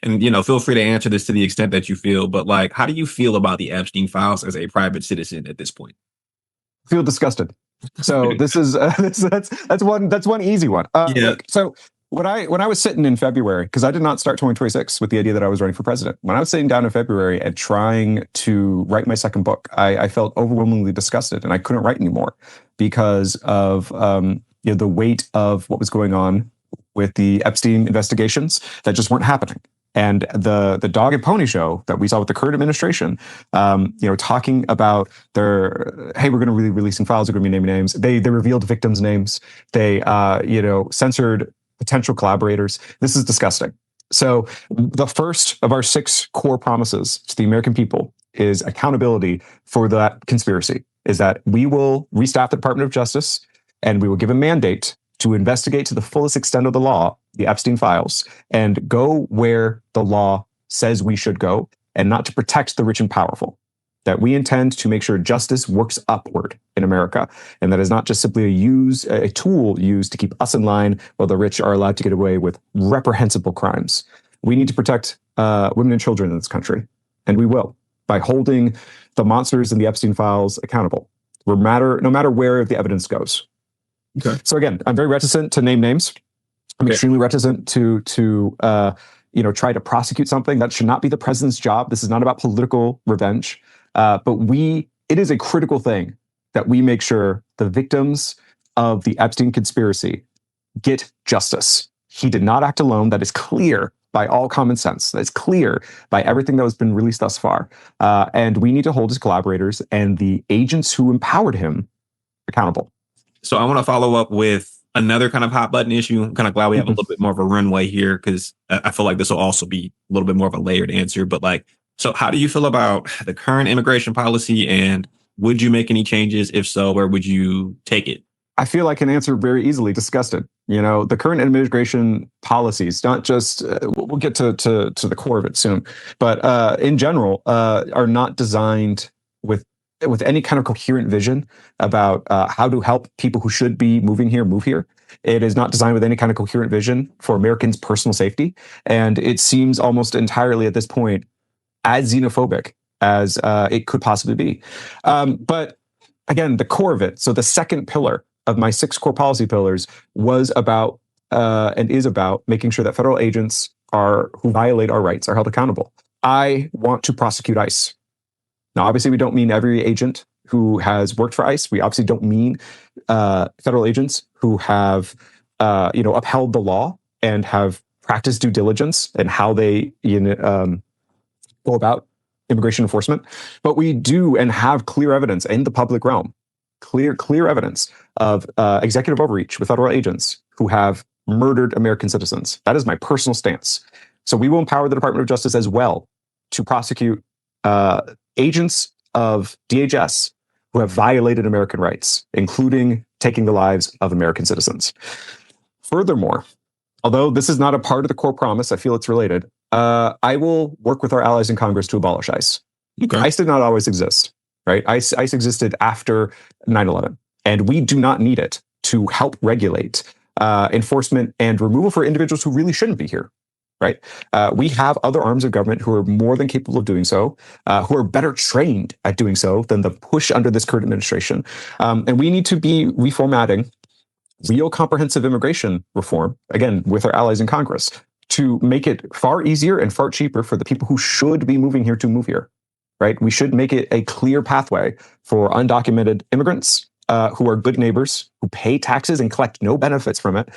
and, feel free to answer this to the extent that you feel, but like, how do you feel about the Epstein files as a private citizen at this point? I feel disgusted. So this is, that's one easy one. Look, so when I was sitting in February, because I did not start 2026 with the idea that I was running for president. When I was sitting down in February and trying to write my second book, I felt overwhelmingly disgusted, and I couldn't write anymore because of the weight of what was going on with the Epstein investigations that just weren't happening. And the dog and pony show that we saw with the current administration, talking about hey, we're going to be releasing files, we're going to be naming names. They revealed victims' names. They, censored potential collaborators. This is disgusting. So the first of our 6 core promises to the American people is accountability for that conspiracy, is that we will restaff the Department of Justice and we will give a mandate to investigate to the fullest extent of the law, the Epstein files, and go where the law says we should go, and not to protect the rich and powerful. That we intend to make sure justice works upward in America, and that is not just simply a tool used to keep us in line while the rich are allowed to get away with reprehensible crimes. We need to protect women and children in this country, and we will, by holding the monsters in the Epstein files accountable, no matter where the evidence goes. Okay. So again, I'm very reticent to name names. I'm extremely reticent to try to prosecute something. That should not be the president's job. This is not about political revenge. But it is a critical thing that we make sure the victims of the Epstein conspiracy get justice. He did not act alone. That is clear by all common sense. That's clear by everything that has been released thus far. And we need to hold his collaborators and the agents who empowered him accountable. So I want to follow up with another kind of hot button issue. I'm kind of glad we have a little bit more of a runway here, because I feel like this will also be a little bit more of a layered answer. But so how do you feel about the current immigration policy, and would you make any changes? If so, where would you take it? I feel I can answer very easily. Disgusted. The current immigration policies, not just, we'll get to the core of it soon, but in general, are not designed with any kind of coherent vision about how to help people who should be moving here move here. It is not designed with any kind of coherent vision for Americans' personal safety. And it seems almost entirely at this point as xenophobic as it could possibly be. But again, the core of it, so the second pillar of my 6 core policy pillars was about and is about making sure that federal agents who violate our rights are held accountable. I want to prosecute ICE. Now, obviously, we don't mean every agent who has worked for ICE. We obviously don't mean federal agents who have, upheld the law and have practice due diligence and how they go about immigration enforcement, but we do and have clear evidence in the public realm, clear evidence of executive overreach with federal agents who have murdered American citizens. That is my personal stance. So we will empower the Department of Justice as well to prosecute agents of DHS who have violated American rights, including taking the lives of American citizens. Furthermore, although this is not a part of the core promise, I feel it's related. I will work with our allies in Congress to abolish ICE. Okay. ICE did not always exist, right? ICE existed after 9/11, and we do not need it to help regulate enforcement and removal for individuals who really shouldn't be here, right? We have other arms of government who are more than capable of doing so, who are better trained at doing so than the push under this current administration. And we need to be reformatting real comprehensive immigration reform, again, with our allies in Congress, to make it far easier and far cheaper for the people who should be moving here to move here, right? We should make it a clear pathway for undocumented immigrants who are good neighbors, who pay taxes and collect no benefits from it,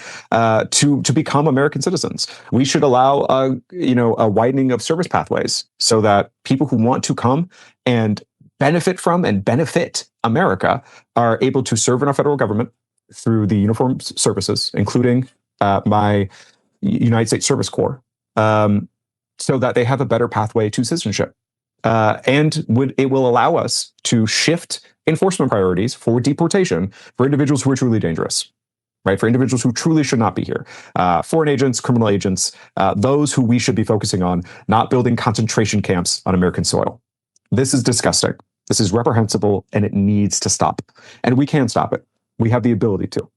to become American citizens. We should allow a widening of service pathways so that people who want to come and benefit from and benefit America are able to serve in our federal government through the uniformed services, including my United States Service Corps, so that they have a better pathway to citizenship. And it will allow us to shift enforcement priorities for deportation for individuals who are truly dangerous, right? For individuals who truly should not be here. Foreign agents, criminal agents, those who we should be focusing on, not building concentration camps on American soil. This is disgusting. This is reprehensible, and it needs to stop. And we can stop it. We have the ability to.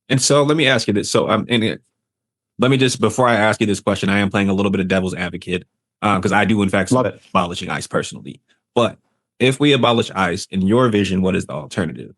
And so let me ask you this. So let me just, before I ask you this question, I am playing a little bit of devil's advocate because I do, in fact, love it. Abolishing ICE personally. But if we abolish ICE, in your vision, what is the alternative?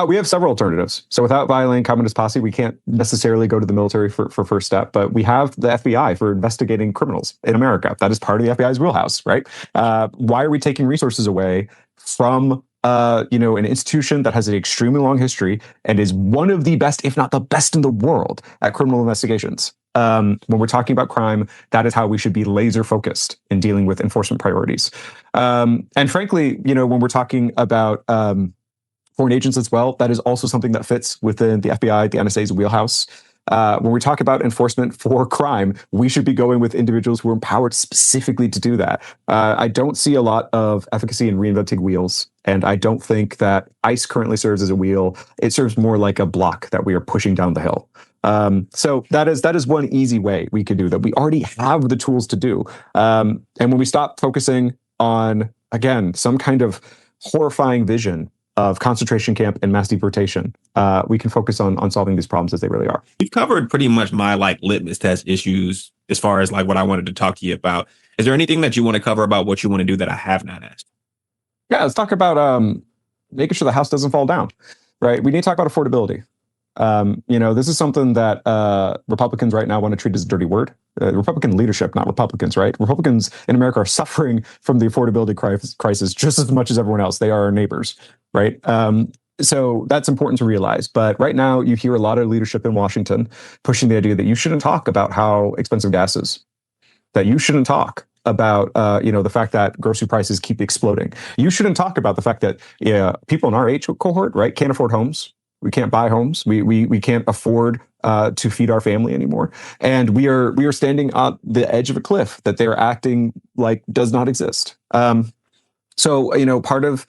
We have several alternatives. So without violating communist posse, we can't necessarily go to the military for first step, but we have the FBI for investigating criminals in America. That is part of the FBI's wheelhouse, right? Why are we taking resources away from an institution that has an extremely long history and is one of the best, if not the best in the world at criminal investigations? When we're talking about crime, that is how we should be laser focused in dealing with enforcement priorities. And frankly, when we're talking about foreign agents as well, that is also something that fits within the FBI, the NSA's wheelhouse. When we talk about enforcement for crime, we should be going with individuals who are empowered specifically to do that. I don't see a lot of efficacy in reinventing wheels, and I don't think that ICE currently serves as a wheel. It serves more like a block that we are pushing down the hill. So that is one easy way we could do that. We already have the tools to do. And when we stop focusing on, again, some kind of horrifying vision of concentration camp and mass deportation, we can focus on solving these problems as they really are. You've covered pretty much my litmus test issues as far as what I wanted to talk to you about. Is there anything that you want to cover about what you want to do that I have not asked? Yeah, let's talk about making sure the house doesn't fall down, right? We need to talk about affordability. This is something that Republicans right now want to treat as a dirty word. Republican leadership, not Republicans, right? Republicans in America are suffering from the affordability crisis just as much as everyone else. They are our neighbors, right? So that's important to realize. But right now, you hear a lot of leadership in Washington pushing the idea that you shouldn't talk about how expensive gas is, that you shouldn't talk about the fact that grocery prices keep exploding. You shouldn't talk about the fact that people in our age cohort, right, can't afford homes. We can't buy homes. We can't afford to feed our family anymore. And we are standing on the edge of a cliff that they're acting like does not exist. So part of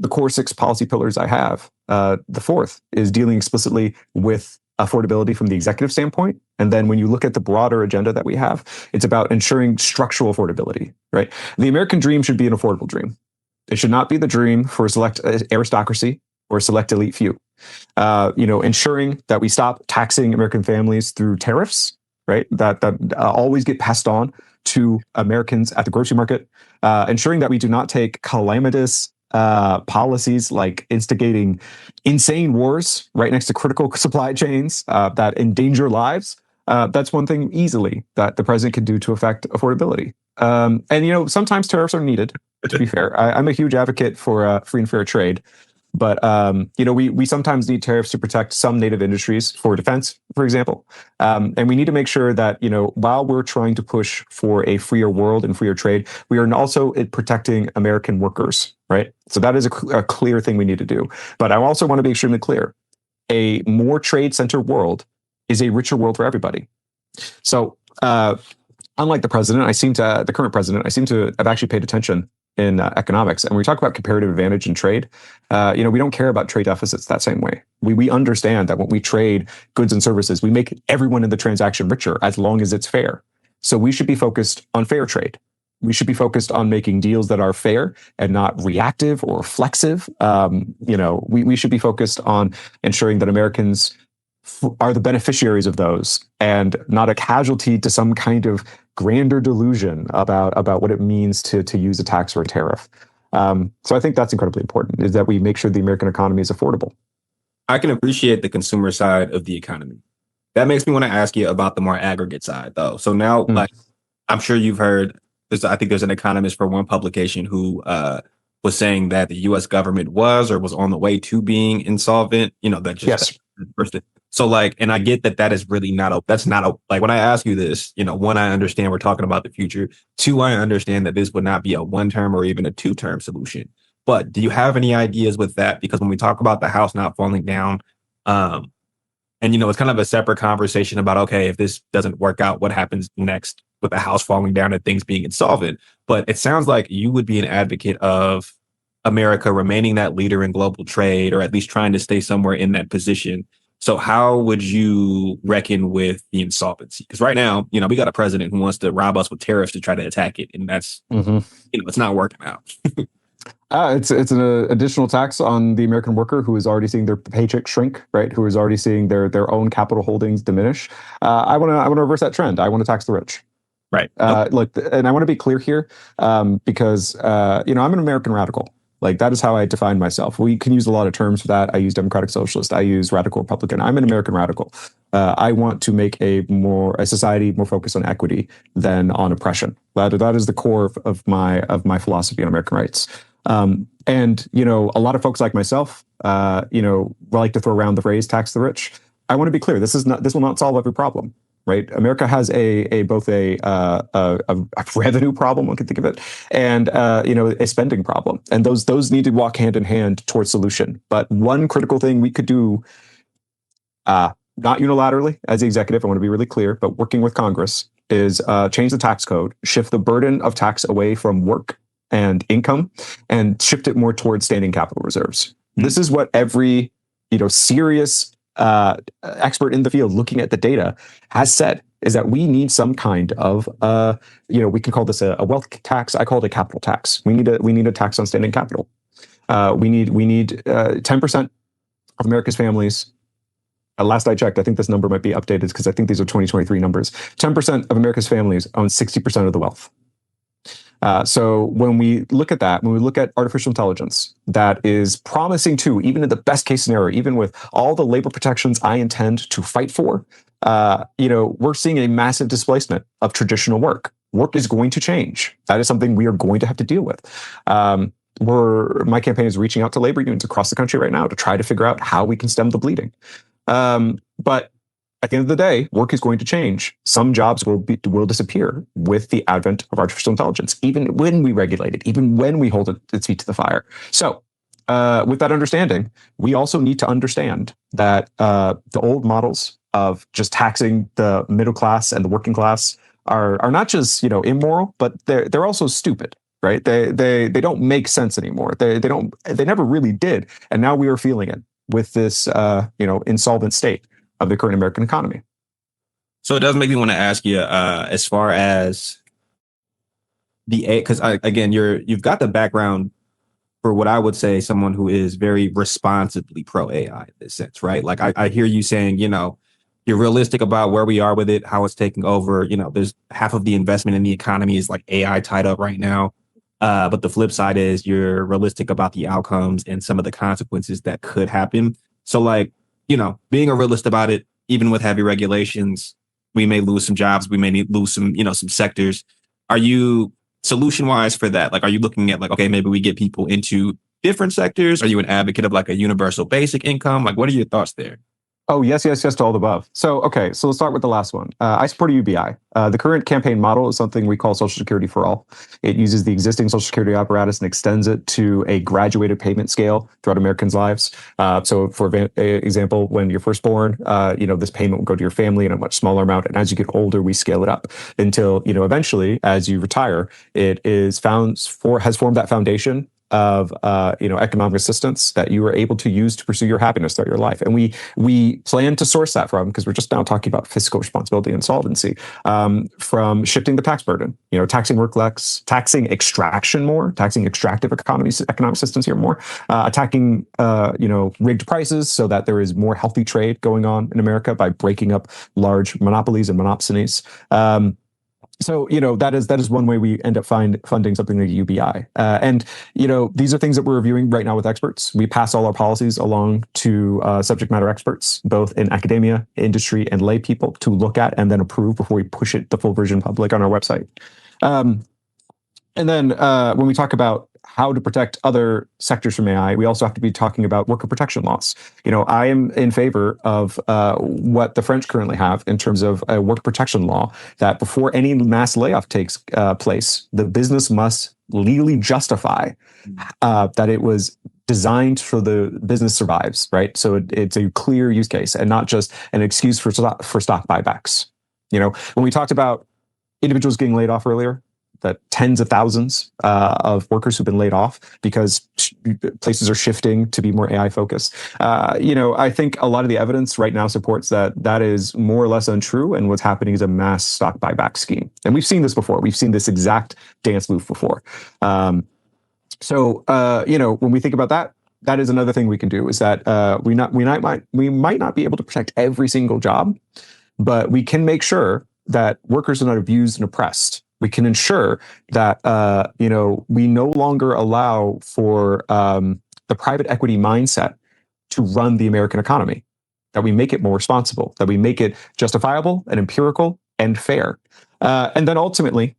the core 6 policy pillars I have, the fourth is dealing explicitly with affordability from the executive standpoint. And then when you look at the broader agenda that we have, it's about ensuring structural affordability, right? The American dream should be an affordable dream. It should not be the dream for a select aristocracy or a select elite few. Ensuring that we stop taxing American families through tariffs, right? That always get passed on to Americans at the grocery market. Ensuring that we do not take calamitous policies like instigating insane wars right next to critical supply chains that endanger lives. That's one thing easily that the president can do to affect affordability. And sometimes tariffs are needed, to be fair. I'm a huge advocate for free and fair trade. But we sometimes need tariffs to protect some native industries for defense, for example. And we need to make sure that, while we're trying to push for a freer world and freer trade, we are also protecting American workers, right? So that is a clear thing we need to do. But I also want to be extremely clear. A more trade-centered world is a richer world for everybody. So unlike the current president, I seem to have actually paid attention in economics. And when we talk about comparative advantage in trade, we don't care about trade deficits that same way. We understand that when we trade goods and services, we make everyone in the transaction richer as long as it's fair. So we should be focused on fair trade. We should be focused on making deals that are fair and not reactive or flexive. We should be focused on ensuring that Americans are the beneficiaries of those and not a casualty to some kind of grander delusion about what it means to use a tax or a tariff. So I think that's incredibly important, is that we make sure the American economy is affordable. I can appreciate the consumer side of the economy. That makes me want to ask you about the more aggregate side, though. So now, like, I'm sure you've heard, I think there's an economist for one publication who was saying that the U.S. government was on the way to being insolvent. That just Yes. So like, and I get that is really that's not a, like when I ask you this, one, I understand we're talking about the future. Two, I understand that this would not be a 1-term or even a 2-term solution. But do you have any ideas with that? Because when we talk about the house not falling down, and it's kind of a separate conversation about, okay, if this doesn't work out, what happens next with the house falling down and things being insolvent? But it sounds like you would be an advocate of America remaining that leader in global trade, or at least trying to stay somewhere in that position. So how would you reckon with the insolvency? Because right now, we got a president who wants to rob us with tariffs to try to attack it. And that's, it's not working out. It's an additional tax on the American worker who is already seeing their paycheck shrink, right? Who is already seeing their own capital holdings diminish. I want to reverse that trend. I want to tax the rich. Right. Look, and I want to be clear here, because I'm an American radical. Like, that is how I define myself. We can use a lot of terms for that. I use democratic socialist. I use radical Republican. I'm an American radical. I want to make a society more focused on equity than on oppression. That is the core of my philosophy on American rights. And a lot of folks like myself, like to throw around the phrase "tax the rich." I want to be clear. This will not solve every problem. Right, America has both a revenue problem, one can think of it, and a spending problem, and those need to walk hand in hand towards solution. But one critical thing we could do, not unilaterally as the executive, I want to be really clear, but working with Congress, is change the tax code, shift the burden of tax away from work and income, and shift it more towards standing capital reserves. This is what every serious expert in the field looking at the data has said, is that we need some kind of we can call this a wealth tax. I call it a capital tax. We need a tax on standing capital. We need 10% of America's families. Last I checked, I think this number might be updated because I think these are 2023 numbers. 10% of America's families own 60% of the wealth. So when we look at that, when we look at artificial intelligence, that is promising to, even in the best case scenario, even with all the labor protections I intend to fight for, we're seeing a massive displacement of traditional work. Work is going to change. That is something we are going to have to deal with. My campaign is reaching out to labor unions across the country right now to try to figure out how we can stem the bleeding. But at the end of the day, work is going to change. Some jobs will disappear with the advent of artificial intelligence, even when we regulate it, even when we hold its feet to the fire. So with that understanding, we also need to understand that the old models of just taxing the middle class and the working class are not just immoral, but they're also stupid. Right? They don't make sense anymore. They never really did. And now we are feeling it with this insolvent state of the current American economy. So it does make me want to ask you, as far as because again, you've got the background for what I would say someone who is very responsibly pro AI in this sense, right? Like I hear you saying, you're realistic about where we are with it, how it's taking over. There's half of the investment in the economy is like AI tied up right now. But the flip side is you're realistic about the outcomes and some of the consequences that could happen. So like, being a realist about it, even with heavy regulations, we may lose some jobs. We may lose some, some sectors. Are you solution wise for that? Like, are you looking at like, okay, maybe we get people into different sectors? Are you an advocate of like a universal basic income? Like, what are your thoughts there? Oh, yes to all the above. So, okay, so let's start with the last one. I support a UBI. The current campaign model is something we call Social Security for All. It uses the existing Social Security apparatus and extends it to a graduated payment scale throughout Americans' lives. So, for example, when you're first born, this payment will go to your family in a much smaller amount. And as you get older, we scale it up until, eventually, as you retire, it has formed that foundation of economic assistance that you are able to use to pursue your happiness throughout your life. And we plan to source that from, because we're just now talking about fiscal responsibility and solvency, from shifting the tax burden, taxing work less, taxing extraction more, taxing extractive economic systems here more, attacking rigged prices so that there is more healthy trade going on in America by breaking up large monopolies and monopsonies. So, that is one way we end up funding something like UBI. And these are things that we're reviewing right now with experts. We pass all our policies along to subject matter experts, both in academia, industry, and lay people to look at and then approve before we push it the full version public on our website. And then when we talk about how to protect other sectors from AI, we also have to be talking about worker protection laws. I am in favor of what the French currently have in terms of a work protection law that before any mass layoff takes place, the business must legally justify that it was designed so the business survives, right? So it's a clear use case and not just an excuse for stock buybacks. When we talked about individuals getting laid off earlier, that tens of thousands of workers who've been laid off because places are shifting to be more AI focused. I think a lot of the evidence right now supports that is more or less untrue, and what's happening is a mass stock buyback scheme. And we've seen this before. We've seen this exact dance move before. So when we think about that, that is another thing we can do, is that we might not be able to protect every single job, but we can make sure that workers are not abused and oppressed. We can ensure that we no longer allow for the private equity mindset to run the American economy, that we make it more responsible, that we make it justifiable and empirical and fair. And then ultimately,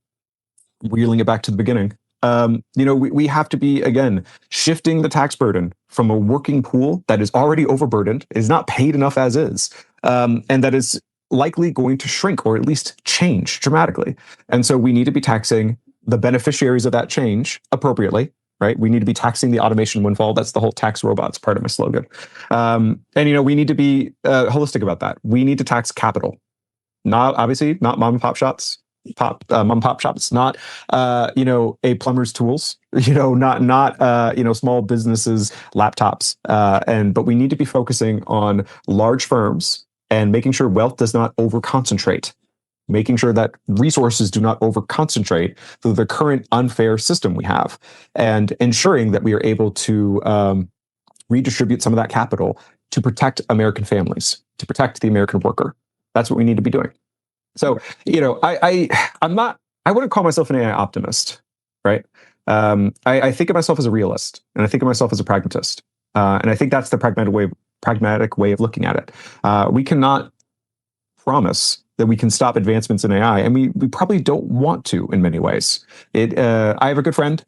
wheeling it back to the beginning, we have to be, again, shifting the tax burden from a working pool that is already overburdened, is not paid enough as is, and that is likely going to shrink or at least change dramatically. And so we need to be taxing the beneficiaries of that change appropriately, right? We need to be taxing the automation windfall. That's the whole tax robots part of my slogan. And we need to be holistic about that. We need to tax capital, not mom and pop shops. Not a plumber's tools, not small businesses laptops, but we need to be focusing on large firms and making sure wealth does not over-concentrate, making sure that resources do not over-concentrate through the current unfair system we have, and ensuring that we are able to redistribute some of that capital to protect American families, to protect the American worker. That's what we need to be doing. So, I wouldn't call myself an AI optimist, right? I think of myself as a realist, and I think of myself as a pragmatist. And I think that's the pragmatic way of looking at it. We cannot promise that we can stop advancements in AI, and we probably don't want to in many ways. I have a good friend,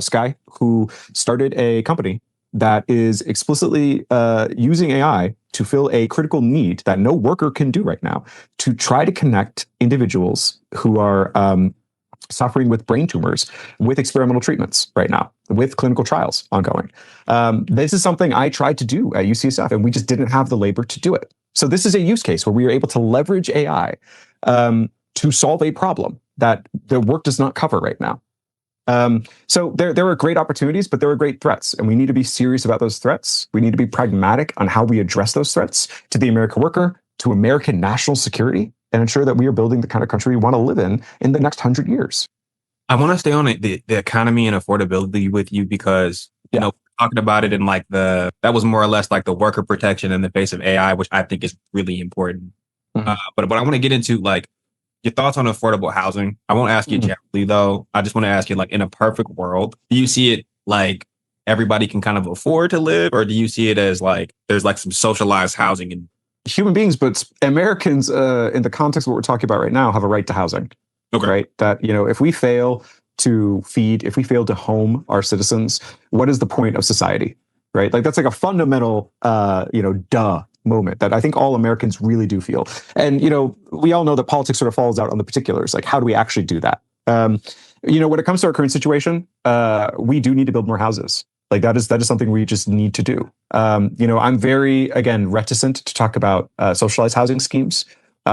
Sky, who started a company that is explicitly using AI to fill a critical need that no worker can do right now, to try to connect individuals who are suffering with brain tumors with experimental treatments right now, with clinical trials ongoing. This is something I tried to do at UCSF, and we just didn't have the labor to do it. So this is a use case where we are able to leverage AI to solve a problem that the work does not cover right now. So there are great opportunities, but there are great threats, and we need to be serious about those threats. We need to be pragmatic on how we address those threats to the American worker, to American national security, and ensure that we are building the kind of country we want to live in the next 100 years. I want to stay on the economy and affordability with you because, talking about it in that was more or less like the worker protection in the face of AI, which I think is really important. Mm-hmm. But I want to get into your thoughts on affordable housing. I won't ask you generally though. I just want to ask you, in a perfect world, do you see it like everybody can kind of afford to live, or do you see it as there's some socialized housing and human beings, but Americans, in the context of what we're talking about right now, have a right to housing. Okay. Right. That, if we fail to feed, if we fail to home our citizens, what is the point of society, right? Like that's like a fundamental, duh moment that I think all Americans really do feel. And, we all know that politics sort of falls out on the particulars. Like, how do we actually do that? When it comes to our current situation, we do need to build more houses. Like that is something we just need to do. I'm very, again, reticent to talk about socialized housing schemes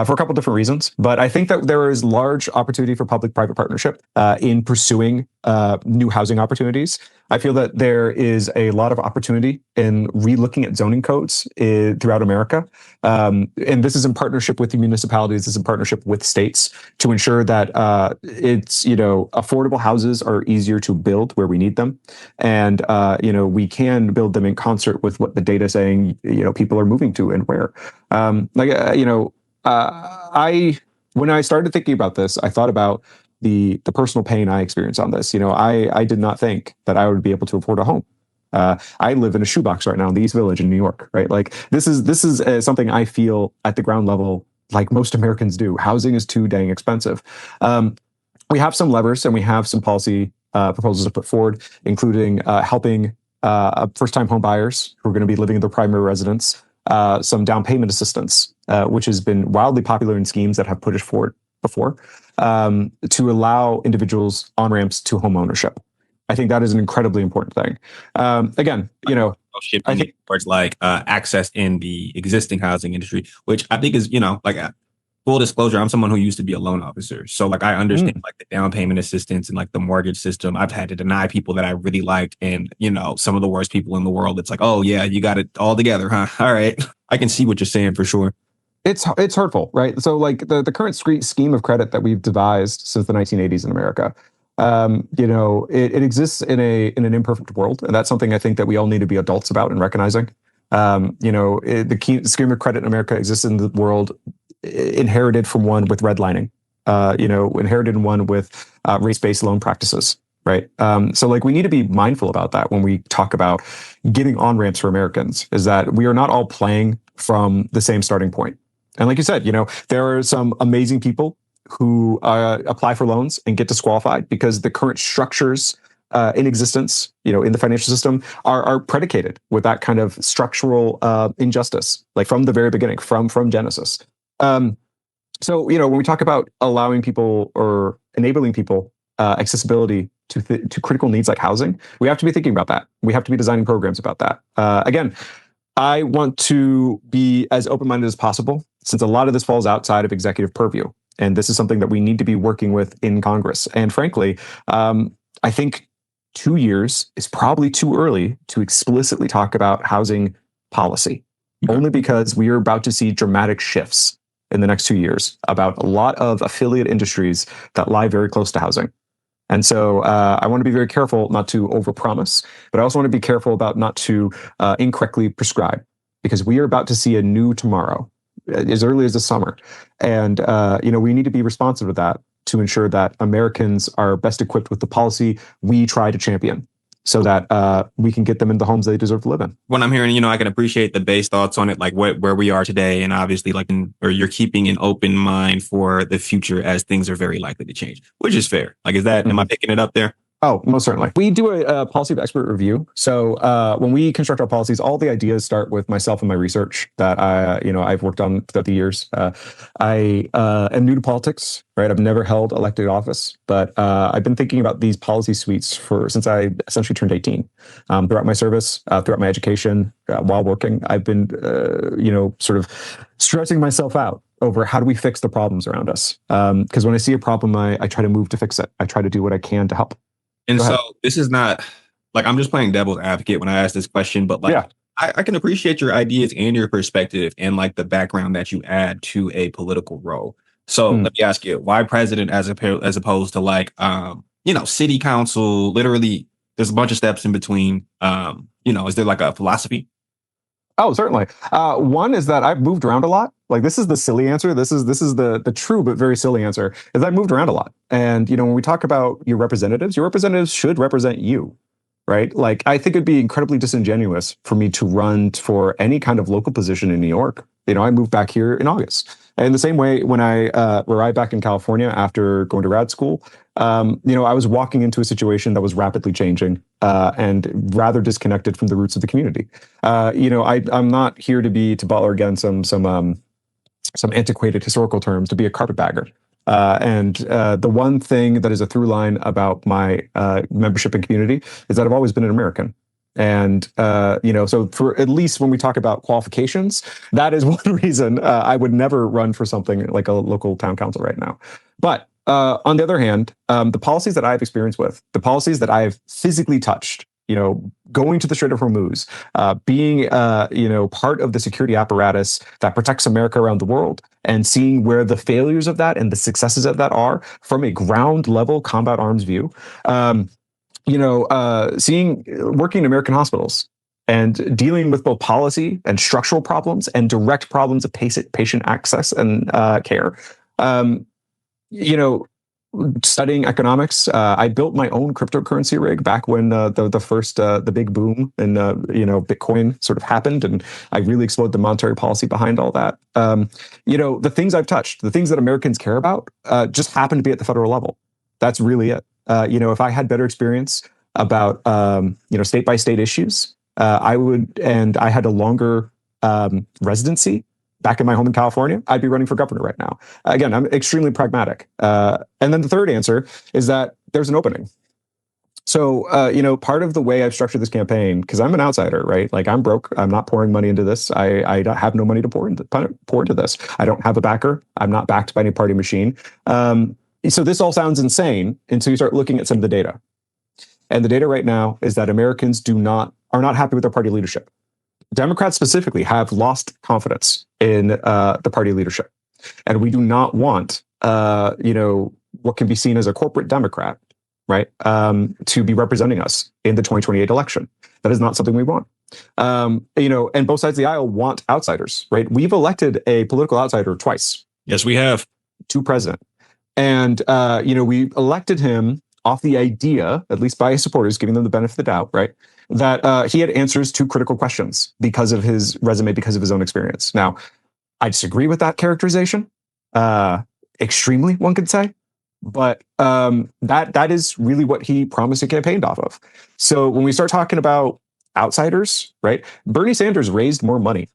for a couple different reasons. But I think that there is large opportunity for public-private partnership in pursuing new housing opportunities. I feel that there is a lot of opportunity in relooking at zoning codes throughout America. And this is in partnership with the municipalities, this is in partnership with states to ensure that affordable houses are easier to build where we need them. And, we can build them in concert with what the data is saying, people are moving to and where. When I started thinking about this, I thought about the personal pain I experienced on this. I did not think that I would be able to afford a home. I live in a shoebox right now in the East Village in New York, right? Like this is something I feel at the ground level, like most Americans do. Housing is too dang expensive. We have some levers and we have some policy proposals to put forward, including helping first-time home buyers who are going to be living in their primary residence, some down payment assistance, which has been wildly popular in schemes that have put it forward before, to allow individuals on-ramps to home ownership. I think that is an incredibly important thing. Again, I think towards like access in the existing housing industry, which I think is, full disclosure, I'm someone who used to be a loan officer. So like I understand like the down payment assistance and like the mortgage system. I've had to deny people that I really liked and, some of the worst people in the world. It's like, oh yeah, you got it all together, huh? All right. I can see what you're saying for sure. It's hurtful, right? So like the current scheme of credit that we've devised since the 1980s in America, it exists in an imperfect world. And that's something I think that we all need to be adults about and recognizing. The scheme of credit in America exists in the world inherited from one with redlining, inherited in one with race-based loan practices, right? So like we need to be mindful about that when we talk about getting on-ramps for Americans, is that we are not all playing from the same starting point. And like you said, there are some amazing people who apply for loans and get disqualified because the current structures in existence, in the financial system are predicated with that kind of structural injustice, like from the very beginning, from Genesis. So, when we talk about allowing people or enabling people accessibility to critical needs like housing, we have to be thinking about that. We have to be designing programs about that. Again, I want to be as open-minded as possible, since a lot of this falls outside of executive purview. And this is something that we need to be working with in Congress. And frankly, I think 2 years is probably too early to explicitly talk about housing policy, only because we are about to see dramatic shifts in the next 2 years about a lot of affiliate industries that lie very close to housing. And so I want to be very careful not to overpromise, but I also want to be careful about not to incorrectly prescribe, because we are about to see a new tomorrow as early as the summer. And, we need to be responsive to that to ensure that Americans are best equipped with the policy we try to champion, so that we can get them in the homes they deserve to live in. When I'm hearing, I can appreciate the base thoughts on it, like where we are today, and obviously or you're keeping an open mind for the future as things are very likely to change, which is fair. Like, am I picking it up there? Oh, most certainly. We do a policy of expert review. So when we construct our policies, all the ideas start with myself and my research that I've worked on throughout the years. I am new to politics, right? I've never held elected office, but I've been thinking about these policy suites since I essentially turned 18. Throughout my service, throughout my education, while working, I've been, sort of stressing myself out over how do we fix the problems around us. Because when I see a problem, I try to move to fix it. I try to do what I can to help. And so this is not like I'm just playing devil's advocate when I ask this question, but like I can appreciate your ideas and your perspective and like the background that you add to a political role. So let me ask you, why president as opposed to like, city council? Literally, there's a bunch of steps in between. Is there like a philosophy? Oh, certainly. One is that I've moved around a lot. Like, this is the silly answer. This is the true but very silly answer, is I've moved around a lot. And, when we talk about your representatives should represent you, right? Like, I think it'd be incredibly disingenuous for me to run for any kind of local position in New York I moved back here in August. And the same way when I arrived back in California after going to grad school, I was walking into a situation that was rapidly changing and rather disconnected from the roots of the community. I'm not here to butler again some antiquated historical terms, to be a carpetbagger. And the one thing that is a through line about my membership and community is that I've always been an American. And, so for at least when we talk about qualifications, that is one reason I would never run for something like a local town council right now. But on the other hand, the policies that I've experienced with, the policies that I've physically touched, going to the Strait of Hormuz, being, part of the security apparatus that protects America around the world, and seeing where the failures of that and the successes of that are from a ground level combat arms view, working in American hospitals and dealing with both policy and structural problems and direct problems of patient access and care. Studying economics, I built my own cryptocurrency rig back when the big boom in Bitcoin sort of happened, and I really explored the monetary policy behind all that. The things I've touched, the things that Americans care about, just happen to be at the federal level. That's really it. If I had better experience about state by state issues, I would, and I had a longer residency back in my home in California, I'd be running for governor right now. Again, I'm extremely pragmatic. And then the third answer is that there's an opening. So, part of the way I've structured this campaign, because I'm an outsider, right? Like, I'm broke. I'm not pouring money into this. I don't have no money to pour into this. I don't have a backer. I'm not backed by any party machine. So this all sounds insane until you start looking at some of the data. And the data right now is that Americans are not happy with their party leadership. Democrats specifically have lost confidence in the party leadership. And we do not want, what can be seen as a corporate Democrat, right, to be representing us in the 2028 election. That is not something we want. And both sides of the aisle want outsiders, right? We've elected a political outsider twice. Yes, we have. To president. And, we elected him off the idea, at least by his supporters, giving them the benefit of the doubt, right, that he had answers to critical questions because of his resume, because of his own experience. Now, I disagree with that characterization, extremely, one could say, but that is really what he promised and campaigned off of. So when we start talking about outsiders, right, Bernie Sanders raised more money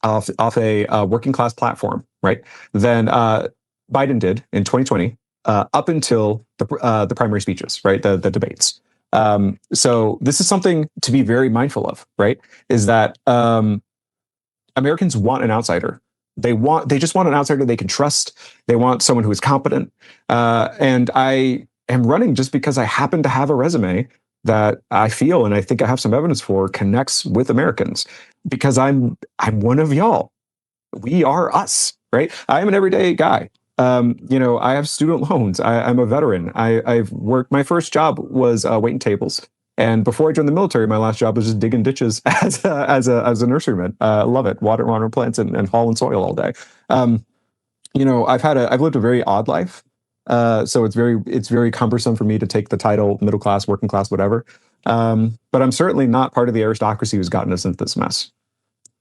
off a working class platform, right, than Biden did in 2020, up until the primary speeches, right, the debates. So this is something to be very mindful of, right? Is that Americans want an outsider. They just want an outsider they can trust. They want someone who is competent. And I am running just because I happen to have a resume that I feel, and I think I have some evidence for, connects with Americans, because I'm one of y'all. We are us, right? I am an everyday guy. I have student loans. I'm a veteran. I've worked. My first job was waiting tables, and before I joined the military, my last job was just digging ditches as a nurseryman. Love it. Water plants and hauling soil all day. I've lived a very odd life. So it's very cumbersome for me to take the title middle class, working class, whatever. But I'm certainly not part of the aristocracy who's gotten us into this mess.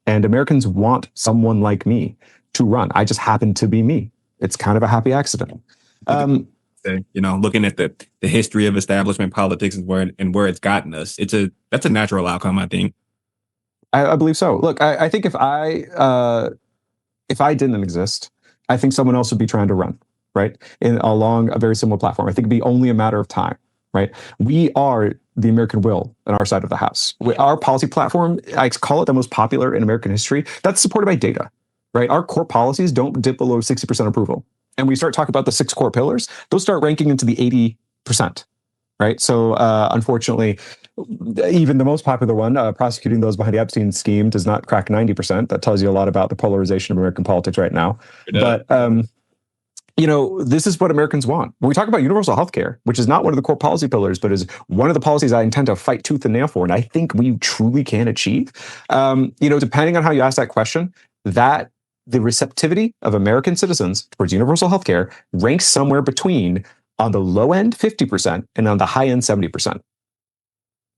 And Americans want someone like me to run. I just happen to be me. It's kind of a happy accident. Looking at the history of establishment politics and where it's gotten us, that's a natural outcome, I think. I believe so. Look, I think if I didn't exist, I think someone else would be trying to run, right, along a very similar platform. I think it'd be only a matter of time, right? We are the American will on our side of the house. Our policy platform, I call it the most popular in American history. That's supported by data. Right, our core policies don't dip below 60% approval. And we start talking about the 6 core pillars, those start ranking into the 80%. Right. So unfortunately, even the most popular one, prosecuting those behind the Epstein scheme, does not crack 90%. That tells you a lot about the polarization of American politics right now. But this is what Americans want. When we talk about universal health care, which is not one of the core policy pillars, but is one of the policies I intend to fight tooth and nail for, and I think we truly can achieve, depending on how you ask that question, that the receptivity of American citizens towards universal health care ranks somewhere between, on the low end, 50%, and on the high end, 70%.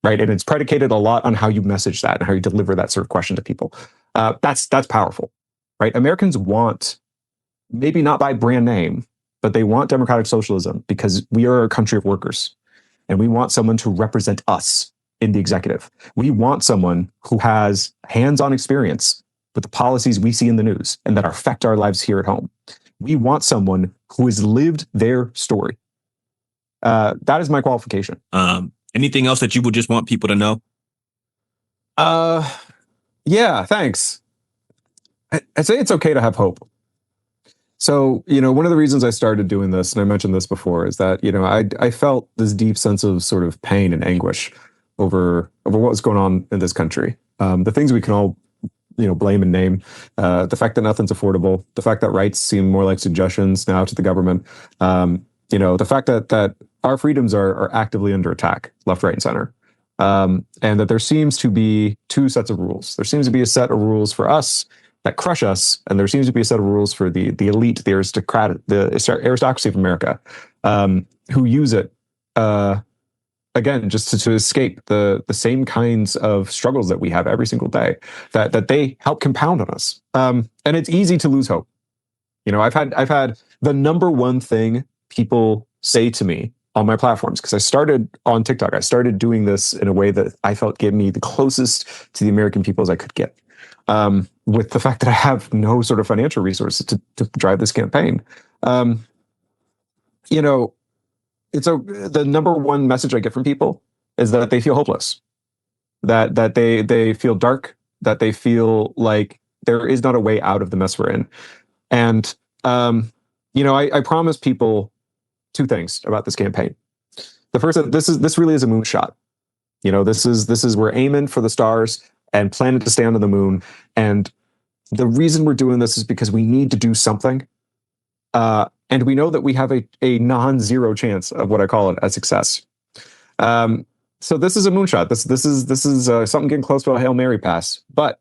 Right. And it's predicated a lot on how you message that and how you deliver that sort of question to people. That's powerful. right? Americans want, maybe not by brand name, but they want democratic socialism because we are a country of workers and we want someone to represent us in the executive. We want someone who has hands-on experience with the policies we see in the news and that affect our lives here at home. We want someone who has lived their story. That is my qualification. Anything else that you would just want people to know? Yeah, thanks. I'd say it's okay to have hope. So, one of the reasons I started doing this, and I mentioned this before, is that, I felt this deep sense of sort of pain and anguish over what was going on in this country. The things we can all, blame and name, the fact that nothing's affordable, the fact that rights seem more like suggestions now to the government, the fact that our freedoms are actively under attack, left, right, and center. And that there seems to be two sets of rules. There seems to be a set of rules for us that crush us, and there seems to be a set of rules for the elite, the aristocracy of America, who use it again just to escape the same kinds of struggles that we have every single day. That they help compound on us, and it's easy to lose hope. I've had the number one thing people say to me on my platforms, because I started on TikTok. I started doing this in a way that I felt gave me the closest to the American people as I could get. With the fact that I have no sort of financial resources to drive this campaign. The number one message I get from people is that they feel hopeless, that they feel dark, that they feel like there is not a way out of the mess we're in. And, I promise people two things about this campaign. The first, this really is a moonshot. This is we're aiming for the stars and planning to stand on the moon. And the reason we're doing this is because we need to do something. And we know that we have a non-zero chance of what I call it a success. So this is a moonshot. This is something getting close to a Hail Mary pass, but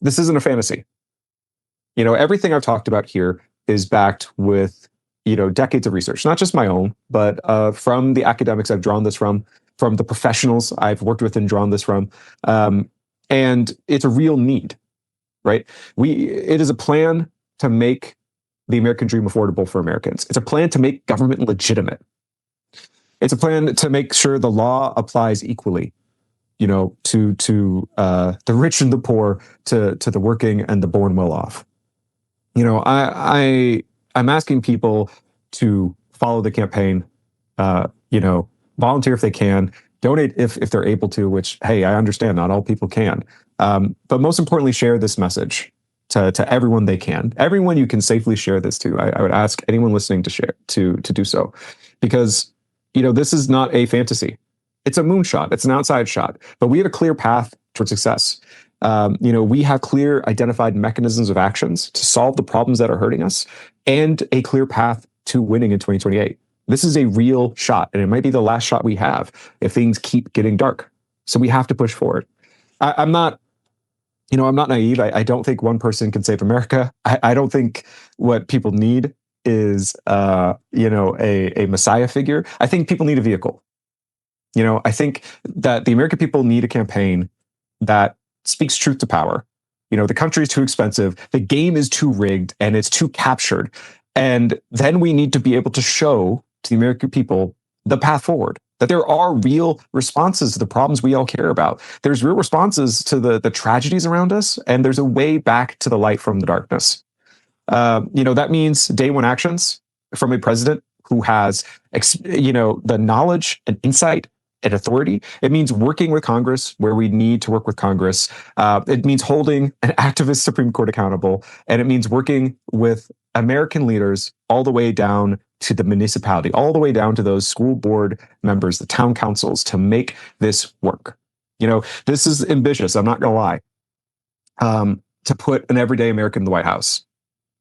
this isn't a fantasy. Everything I've talked about here is backed with, decades of research, not just my own, but from the academics I've drawn this from the professionals I've worked with and drawn this from. And it's a real need, right? It is a plan to make the American dream affordable for Americans. It's a plan to make government legitimate. It's a plan to make sure the law applies equally, to the rich and the poor, to the working and the born well off. I'm asking people to follow the campaign, volunteer if they can, donate if they're able to, which, hey, I understand not all people can. But most importantly, share this message to everyone they can. Everyone you can safely share this to. I would ask anyone listening to share, to do so. Because, this is not a fantasy. It's a moonshot. It's an outside shot. But we have a clear path towards success. We have clear identified mechanisms of actions to solve the problems that are hurting us and a clear path to winning in 2028. This is a real shot, and it might be the last shot we have if things keep getting dark. So we have to push forward. I'm not naive. I don't think one person can save America. I don't think what people need is, a messiah figure. I think people need a vehicle. I think that the American people need a campaign that speaks truth to power. The country is too expensive. The game is too rigged and it's too captured. And then we need to be able to show to the American people the path forward, that there are real responses to the problems we all care about. There's real responses to the tragedies around us, and there's a way back to the light from the darkness. That means day one actions from a president who has, the knowledge and insight and authority. It means working with Congress where we need to work with Congress. It means holding an activist Supreme Court accountable. And it means working with American leaders all the way down to the municipality, all the way down to those school board members, the town councils, to make this work. This is ambitious. I'm not going to lie. To put an everyday American in the White House.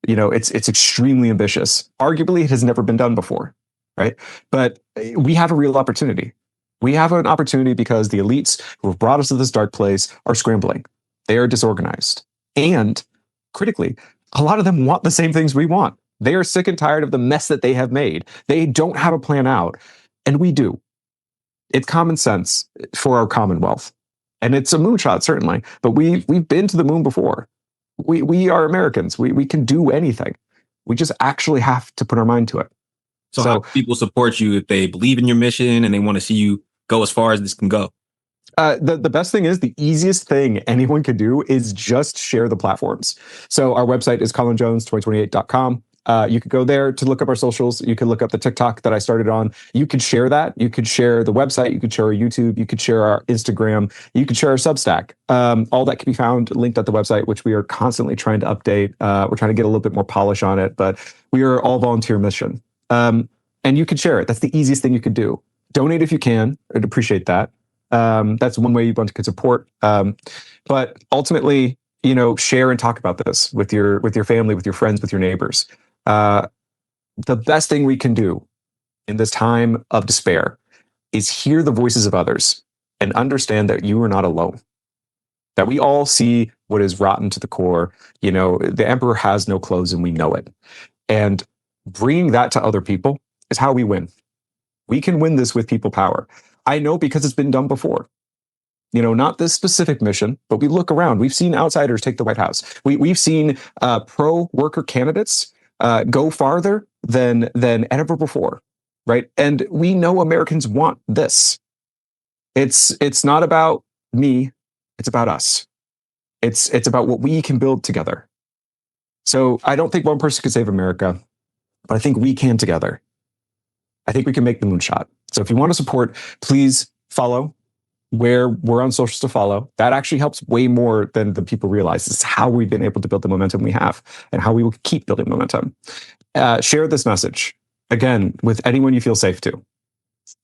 It's extremely ambitious. Arguably, it has never been done before, right? But we have a real opportunity. We have an opportunity because the elites who have brought us to this dark place are scrambling. They are disorganized. And critically, a lot of them want the same things we want. They are sick and tired of the mess that they have made. They don't have a plan out. And we do. It's common sense for our Commonwealth. And it's a moonshot, certainly. But we've been to the moon before. we are Americans. We can do anything. We just actually have to put our mind to it. So how can people support you if they believe in your mission and they want to see you go as far as this can go? The best thing is, the easiest thing anyone could do is just share the platforms. So our website is colinjones2028.com. You could go there to look up our socials. You could look up the TikTok that I started on. You could share that. You could share the website. You could share our YouTube. You could share our Instagram. You could share our Substack. All that can be found linked at the website, which we are constantly trying to update. We're trying to get a little bit more polish on it, but we are all volunteer mission. And you could share it. That's the easiest thing you could do. Donate if you can. I'd appreciate that. That's one way you want to support. But ultimately, share and talk about this with your family, with your friends, with your neighbors. The best thing we can do in this time of despair is hear the voices of others and understand that you are not alone. That we all see what is rotten to the core. The emperor has no clothes and we know it. And bringing that to other people is how we win. We can win this with people power. I know because it's been done before. Not this specific mission, but we look around. We've seen outsiders take the White House. We've seen pro-worker candidates go farther than ever before, right? And we know Americans want this. It's not about me. It's about us. It's about what we can build together. So I don't think one person could save America, but I think we can together. I think we can make the moonshot. So if you want to support, please follow where we're on socials to follow. That actually helps way more than the people realize. It's how we've been able to build the momentum we have and how we will keep building momentum. Share this message, again, with anyone you feel safe to.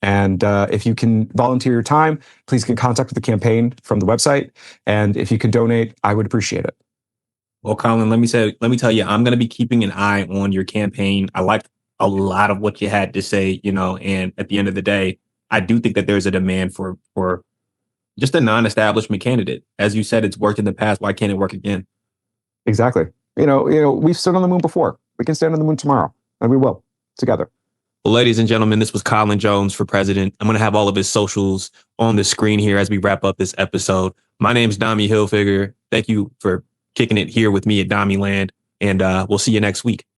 And if you can volunteer your time, please get in contact with the campaign from the website. And if you can donate, I would appreciate it. Well, Colin, let me tell you, I'm going to be keeping an eye on your campaign. I like a lot of what you had to say, and at the end of the day, I do think that there's a demand for just a non-establishment candidate. As you said, it's worked in the past. Why can't it work again? Exactly. We've stood on the moon before. We can stand on the moon tomorrow, and we will together. Well, ladies and gentlemen, this was Colin Jones for president. I'm going to have all of his socials on the screen here as we wrap up this episode. My name's Dahmmy Hilfigger. Thank you for kicking it here with me at Dahmyland, and we'll see you next week.